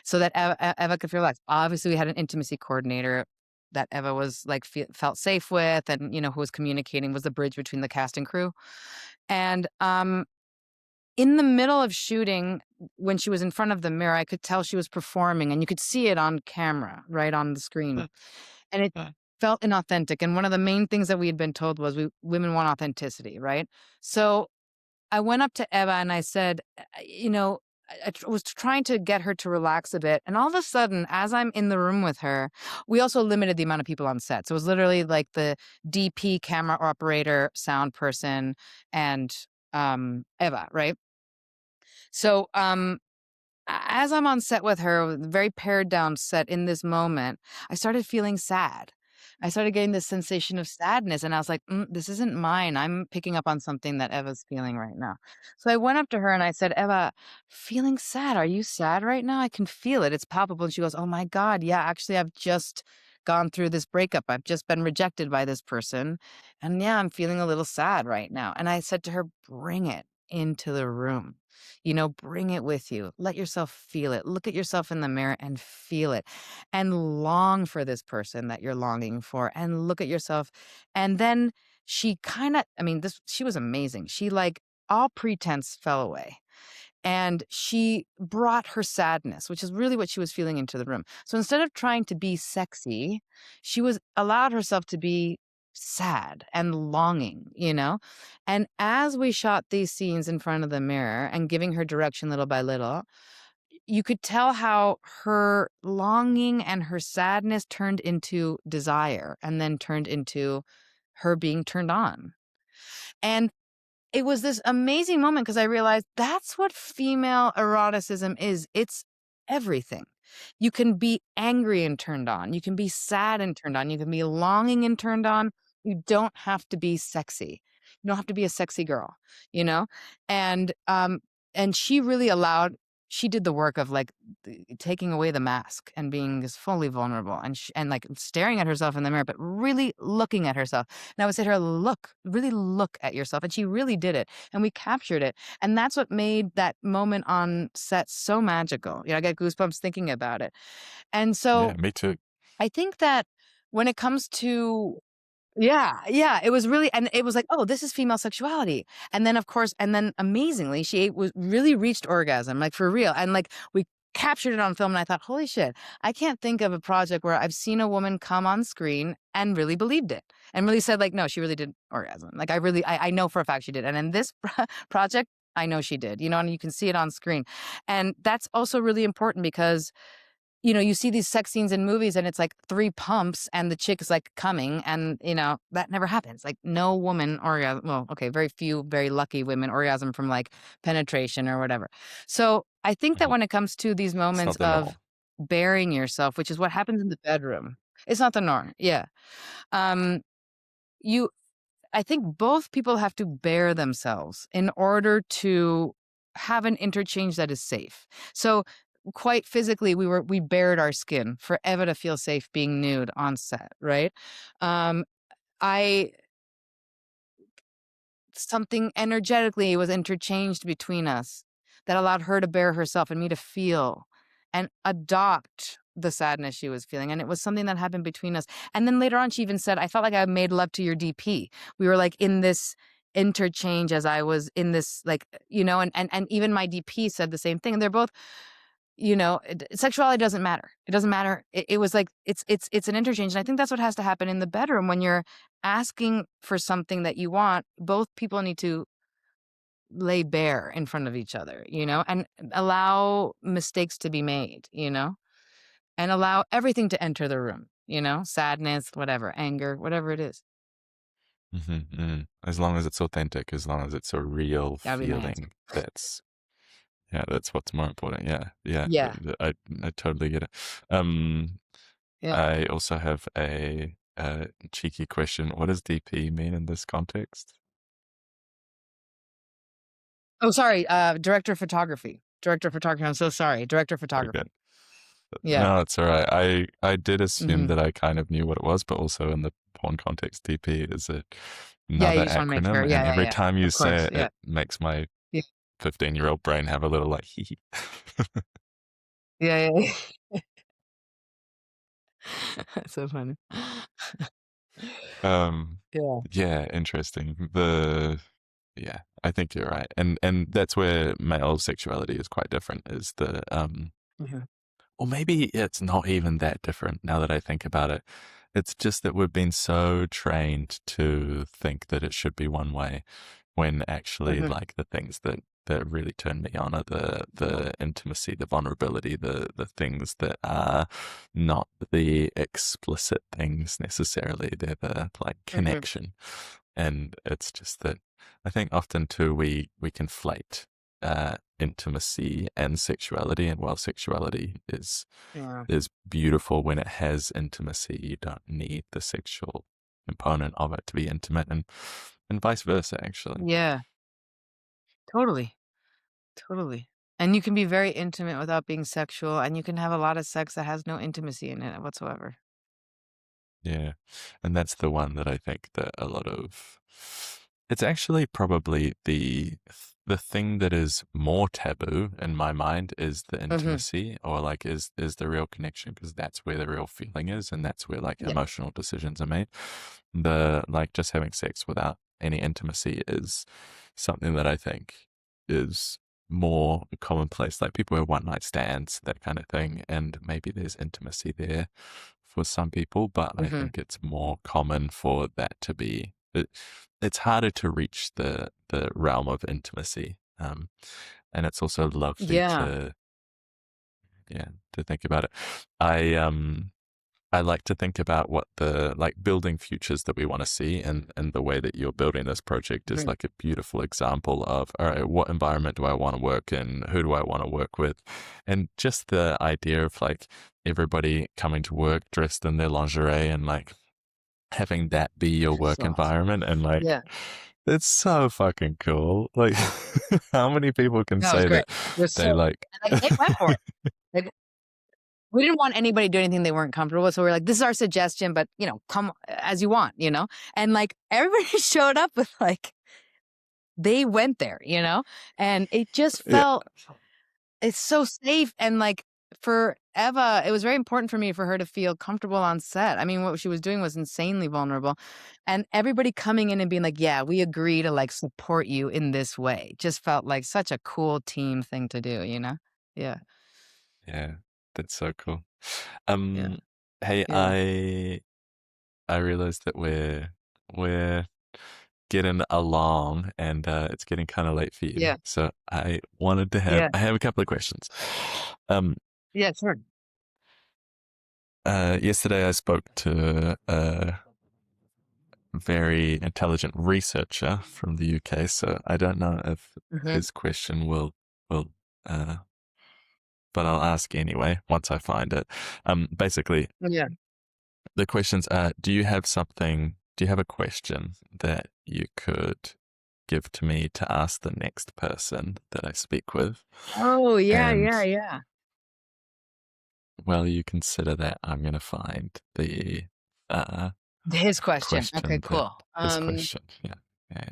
so that Eva could feel relaxed. Obviously, we had an intimacy coordinator that Eva was like felt safe with, and who was communicating, was the bridge between the cast and crew. And in the middle of shooting, when she was in front of the mirror, I could tell she was performing, and you could see it on camera, right on the screen, Uh, and it uh, felt inauthentic. And one of the main things that we had been told was women want authenticity, right? So I went up to Eva and I said, was trying to get her to relax a bit. And all of a sudden, as I'm in the room with her, we also limited the amount of people on set. So it was literally like the DP, camera operator, sound person, and Eva, right? So as I'm on set with her, very pared down set in this moment, I started feeling sad. I started getting this sensation of sadness, and I was like, this isn't mine. I'm picking up on something that Eva's feeling right now. So I went up to her and I said, Eva, feeling sad. Are you sad right now? I can feel it. It's palpable. And she goes, oh my God. Yeah, actually, I've just gone through this breakup. I've just been rejected by this person. And yeah, I'm feeling a little sad right now. And I said to her, bring it into the room. Bring it with you. Let yourself feel it. Look at yourself in the mirror and feel it and long for this person that you're longing for, and look at yourself. And then she kind of, she was amazing. She, like, all pretense fell away. And she brought her sadness, which is really what she was feeling, into the room. So instead of trying to be sexy, she was allowed herself to be sad and longing. And as we shot these scenes in front of the mirror and giving her direction little by little, you could tell how her longing and her sadness turned into desire, and then turned into her being turned on. And it was this amazing moment because I realized that's what female eroticism is. It's everything. You can be angry and turned on. You can be sad and turned on. You can be longing and turned on. You don't have to be sexy. You don't have to be a sexy girl, you know? And she really allowed, she did the work of, like, taking away the mask and being this fully vulnerable, and and like staring at herself in the mirror, but really looking at herself. And I would say to her, look, really look at yourself. And she really did it. And we captured it. And that's what made that moment on set so magical. I get goosebumps thinking about it. And yeah, so me too. I think that when it comes to, yeah, yeah, it was really, and it was like, oh, this is female sexuality. And then, of course, and then amazingly, she was really reached orgasm, like, for real. And, like, we captured it on film, and I thought, holy shit, I can't think of a project where I've seen a woman come on screen and really believed it, and really said, like, no, she really did orgasm. Like, I know for a fact she did. And in this project, I know she did, and you can see it on screen. And that's also really important because you see these sex scenes in movies and it's like 3 pumps and the chick is, like, coming, and, that never happens. Like, no woman orgasm, well, okay, very few, very lucky women orgasm from, like, penetration or whatever. So I think that Mhm. when it comes to these It's moments not the of norm. bearing yourself, which is what happens in the bedroom, it's not the norm. Yeah. Um, you I think both people have to bear themselves in order to have an interchange that is safe. So quite physically, we bared our skin for Eva to feel safe being nude on set, right? Um, I Something energetically was interchanged between us that allowed her to bear herself and me to feel and adopt the sadness she was feeling. And it was something that happened between us. And then later on, she even said, I felt like I made love to your DP. We were, like, in this interchange as I was in this, like, and even my DP said the same thing. And they're both, sexuality doesn't matter. It doesn't matter. It was like, it's an interchange. And I think that's what has to happen in the bedroom when you're asking for something that you want. Both people need to lay bare in front of each other, and allow mistakes to be made, and allow everything to enter the room, sadness, whatever, anger, whatever it is. As long as it's authentic, as long as it's a real That'd be my answer. feeling, that's what's more important. Yeah, yeah, Yeah. I totally get it. Um, Yeah. I also have a cheeky question. What does DP mean in this context? Oh, sorry. Director of photography. Director of photography. I'm so sorry. Director of Okay. photography. Yeah. No, it's all right. I did assume Hmm. that I kind of knew what it was, but also in the porn context, DP is Yeah. You another just want to make sure. acronym, Yeah. and Yeah. every Yeah. time you Of say course. it, Yeah. it makes my Yeah. 15-year-old brain have a little like hee hee. Yeah. Yeah. That's so funny. Um, Yeah. yeah, interesting. Yeah, I think you're right, and that's where male sexuality is quite different. Is the Hmm. or maybe it's not even that different now that I think about it. It's just that we've been so trained to think that it should be one way when actually Hmm. like the things that really turn me on are the intimacy, the vulnerability, the things that are not the explicit things necessarily. They're the like Hmm. connection. And it's just that I think often too we conflate intimacy and sexuality, and while sexuality Yeah. is beautiful when it has intimacy, you don't need the sexual component of it to be intimate, and vice versa actually. Yeah. Totally. Totally. And you can be very intimate without being sexual, and you can have a lot of sex that has no intimacy in it whatsoever. Yeah. And that's the one that I think that a lot of it's actually probably the thing that is more taboo in my mind is the Hmm. intimacy, or like is the real connection, because that's where the real feeling is, and that's where like Yeah. emotional decisions are made. The like just having sex without any intimacy is something that I think is more commonplace. Like people have one night stands, that kind of thing, and maybe there's intimacy there for some people, but I Hmm. think it's more common for that to be. It's harder to reach the realm of intimacy, and it's also lovely Yeah. to to think about it. I I like to think about what the like building futures that we want to see, and the way that you're building this project is Hmm. like a beautiful example of, all right, what environment do I want to work in? Who do I want to work with? And just the idea of like everybody coming to work dressed in their lingerie and like having that be your work So awesome. environment, and like Yeah. it's so fucking cool. Like how many people can No, it was say great. that It was they so, like and, like, they went for it. Like, we didn't want anybody to do anything they weren't comfortable with, so we're like, "This is our suggestion, but, come as you want," you know? And, like, everybody showed up with, like, they went there, and it just yeah, felt it's so safe, and, like, for Eva, it was very important for me for her to feel comfortable on set. I mean, what she was doing was insanely vulnerable, and everybody coming in and being like, "Yeah, we agree to, like, support you in this way," just felt like such a cool team thing to do, you know? Yeah. yeah, that's so cool. Yeah. Hey, Yeah. I realized that we're getting along, and it's getting kind of late for you. Yeah. So Yeah. I have a couple of questions. Um, Yeah, sure. Yesterday I spoke to a very intelligent researcher from the UK, so I don't know if Mhm. his question will but I'll ask anyway once I find it. Basically, Yeah. the questions are: do you have a question that you could give to me to ask the next person that I speak with? Oh, yeah, And yeah, yeah. while you consider that, I'm going to find the uh, His question. Okay, question that cool. his question. Yeah. Yeah.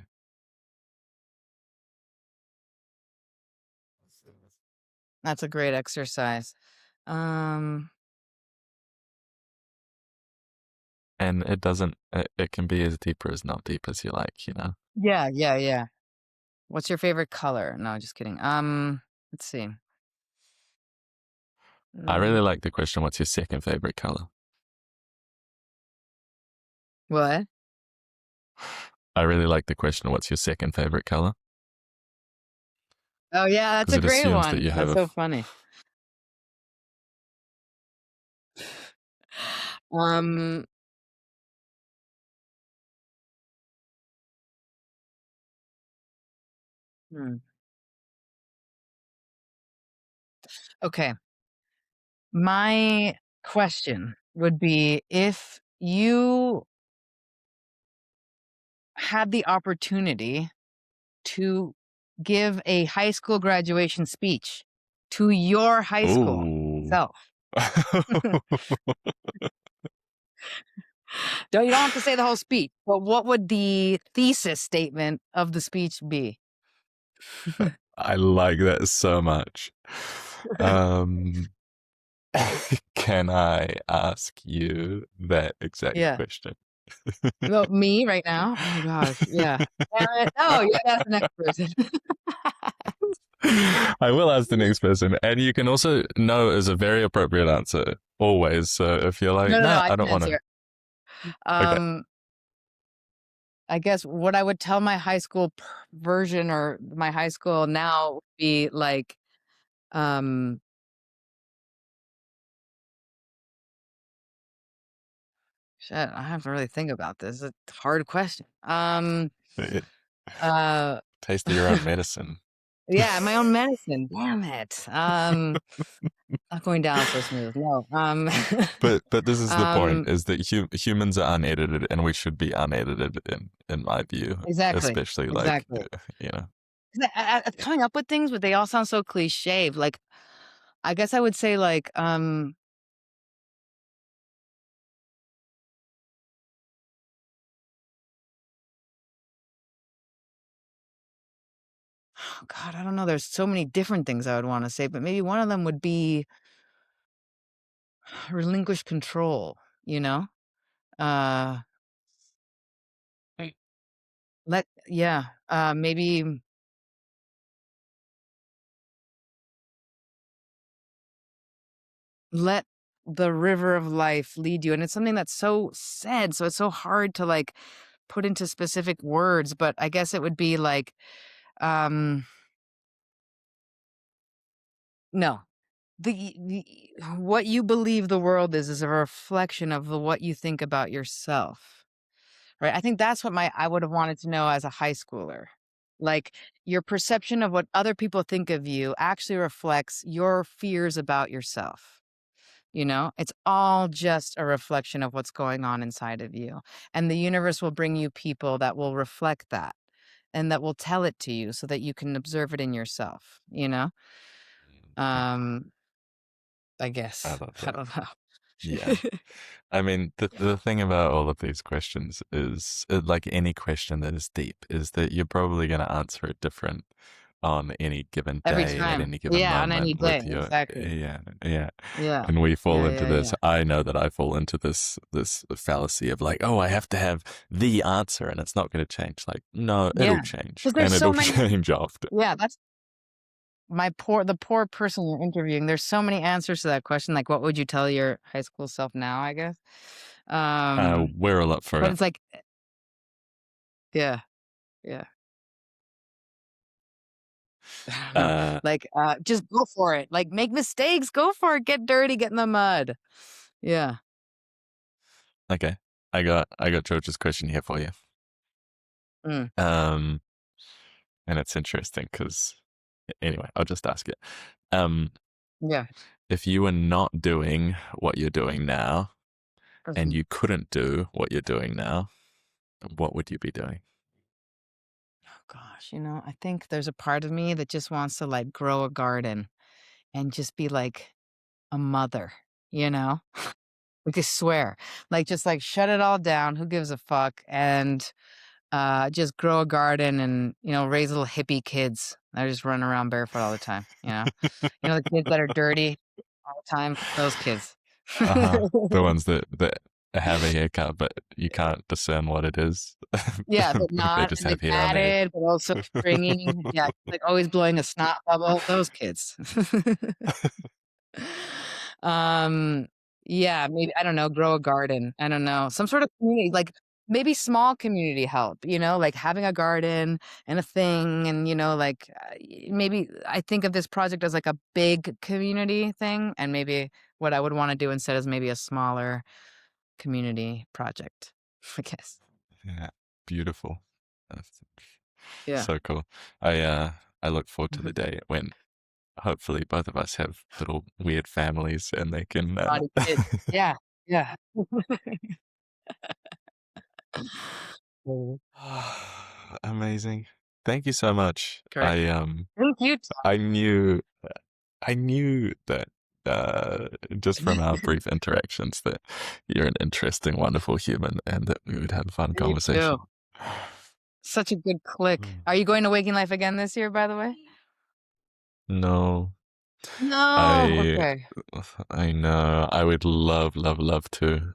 That's a great exercise. Um, And it doesn't, it can be as deep or as not deep as you like, you know? yeah, yeah, yeah. What's your favorite color? No, just kidding. Let's see. I really Mm, like the question, what's your second favorite color? what? I really like the question, what's your second favorite color? Oh, yeah, that's because a it great assumes that one. you have That's a. so funny. Um, hmm, okay. My question would be if you had the opportunity to give a high school graduation speech to your high school Ooh. self. You don't have to say the whole speech, but what would the thesis statement of the speech be? I like that so much. Um, can I ask you that exact Yeah. question? Well, me right now? Oh gosh, yeah. Damn it. Oh, yeah, that's the next person. I will ask the next person, and you can also know is a very appropriate answer always. So if you're like, No, no, no, no, I I can don't want to. answer. Okay, Um, I guess what I would tell my high school version or my high school now would be like, um, shit, I have to really think about this. It's a hard question. It- Uh, taste of your own medicine. yeah, my own medicine. Damn it. Not going down so smooth. No. But this is the point: um, is that humans are unedited, and we should be unedited in my view, exactly, especially like exactly. you know. 'Cause coming up with things, but they all sound so cliche. Like, I guess I would say like, oh God, I don't know. There's so many different things I would want to say, but maybe one of them would be relinquish control, you know? Uh, Right. yeah, maybe let the river of life lead you. And it's something that's so sad. So it's so hard to like put into specific words, but I guess it would be like, um, no, the what you believe the world is a reflection of what you think about yourself. Right? I think that's what my I would have wanted to know as a high schooler. Like your perception of what other people think of you actually reflects your fears about yourself. You know, it's all just a reflection of what's going on inside of you. And the universe will bring you people that will reflect that and that will tell it to you so that you can observe it in yourself, you know? Um, I I guess. love I that. don't know. Yeah. I mean, the thing about all of these questions is, like any question that is deep, is that you're probably going to answer it different on any given Every day, at time. any given Yeah, on any moment day. with your, Exactly. yeah, yeah. Yeah. And we fall Yeah, into yeah, this. yeah. I know that I fall into this fallacy of like, oh, I have to have the answer, and it's not going to change. Like, no, it'll Yeah. change, Because and there's so it'll many. change often. Yeah, that's the poor person you're interviewing. There's so many answers to that question. Like, what would you tell your high school self now, I guess? Um, We're all up for but it. it's like, yeah, yeah. I don't know. Uh, Like, just go for it. Like, make mistakes, go for it, get dirty, get in the mud. Yeah. okay, I got George's question here for you. Mm, Um, and it's interesting because anyway, I'll just ask it. Um, yeah. if you were not doing what you're doing now and Mhm. you couldn't do what you're doing now, what would you be doing? Oh gosh, I think there's a part of me that just wants to like grow a garden and just be like a mother, you know? Like I swear. Like just like shut it all down. Who gives a fuck? And just grow a garden and, raise little hippie kids that just run around barefoot all the time, you know? The kids that are dirty all the time, those kids. Uh-huh. The ones that have a haircut, but you can't discern what it is. Yeah, but They not just and they've have hair on their head. matted, but also stringy. Yeah, like always blowing a snot bubble, those kids. Um, yeah, maybe I don't know, grow a garden. I don't know. Some sort of community, like maybe small community help, like having a garden and a thing and, like, maybe I think of this project as like a big community thing, and maybe what I would wanna do instead is maybe a smaller community project, I guess. Yeah, beautiful. That's Yeah. so cool. I look forward to the day when hopefully both of us have little weird families and they can Naughty kid. Yeah, yeah. Mhm. amazing. Thank you so much. Great. Thank you, I knew I knew that just from our brief interactions that you're an interesting, wonderful human and that we would have a fun You too. conversation. Such a good click. Mm. Are you going to Waking Life again this year, by the way? No, No. I Okay. I know. I would love, love, love to.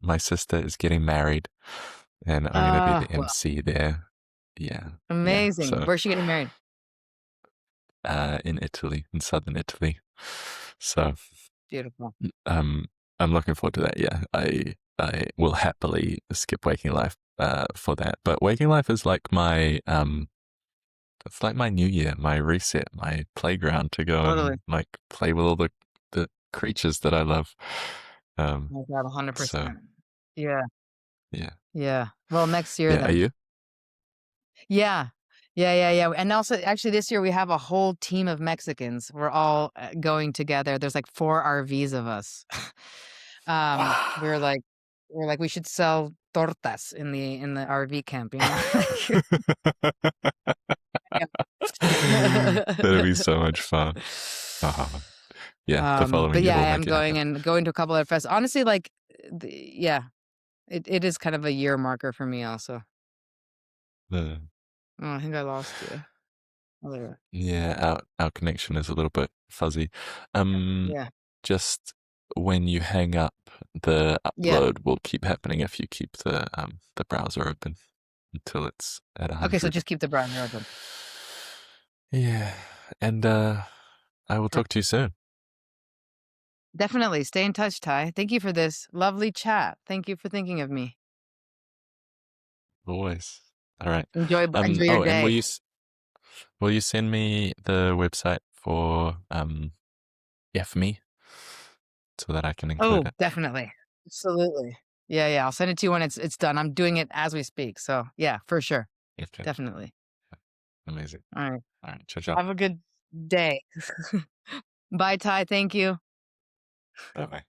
My sister is getting married, and I'm gonna be the Well, MC there. Yeah, yeah. amazing. So, Where's she getting married? in Italy, in southern Italy. So, Beautiful. um, I'm looking forward to that. Yeah, I will happily skip Waking Life, for that. But Waking Life is like my it's like my new year, my reset, my playground to go Totally. and like play with all the creatures that I love. Um, Oh my God, so 100%. Yeah, yeah, yeah. Well, next year yeah. Are then. you? Yeah. Yeah, yeah, yeah, and also, actually, this year we have a whole team of Mexicans. We're all, going together. There's, like, 4 RVs of us. We're Wow. like "We should sell tortas in the RV camp," you know? Like, That'd be so much fun. Yeah, the But following year yeah, I we'll am make it happen. going to a couple of fests. Honestly, like, yeah, it is kind of a year marker for me also. Uh, Oh, I think I lost you. Oh, there. yeah, our connection is a little bit fuzzy. Um, Yeah. just when you hang up, the Yeah. upload will keep happening if you keep the browser open until it's at Okay, so 100. just keep the browser open. Yeah, and I will talk to you soon. Definitely. Stay in touch, Ty. Thank you for this lovely chat. Thank you for thinking of me. Always. All right. Enjoy your Oh, and day. will you send me the website for F me so that I can include Oh, it? definitely. Absolutely. Yeah, yeah. I'll send it to you when it's done. I'm doing it as we speak. So yeah, for sure. Okay. Definitely. Amazing. All right. All right. Ciao, ciao. Have a good day. Bye, Ty. Thank you. Bye bye.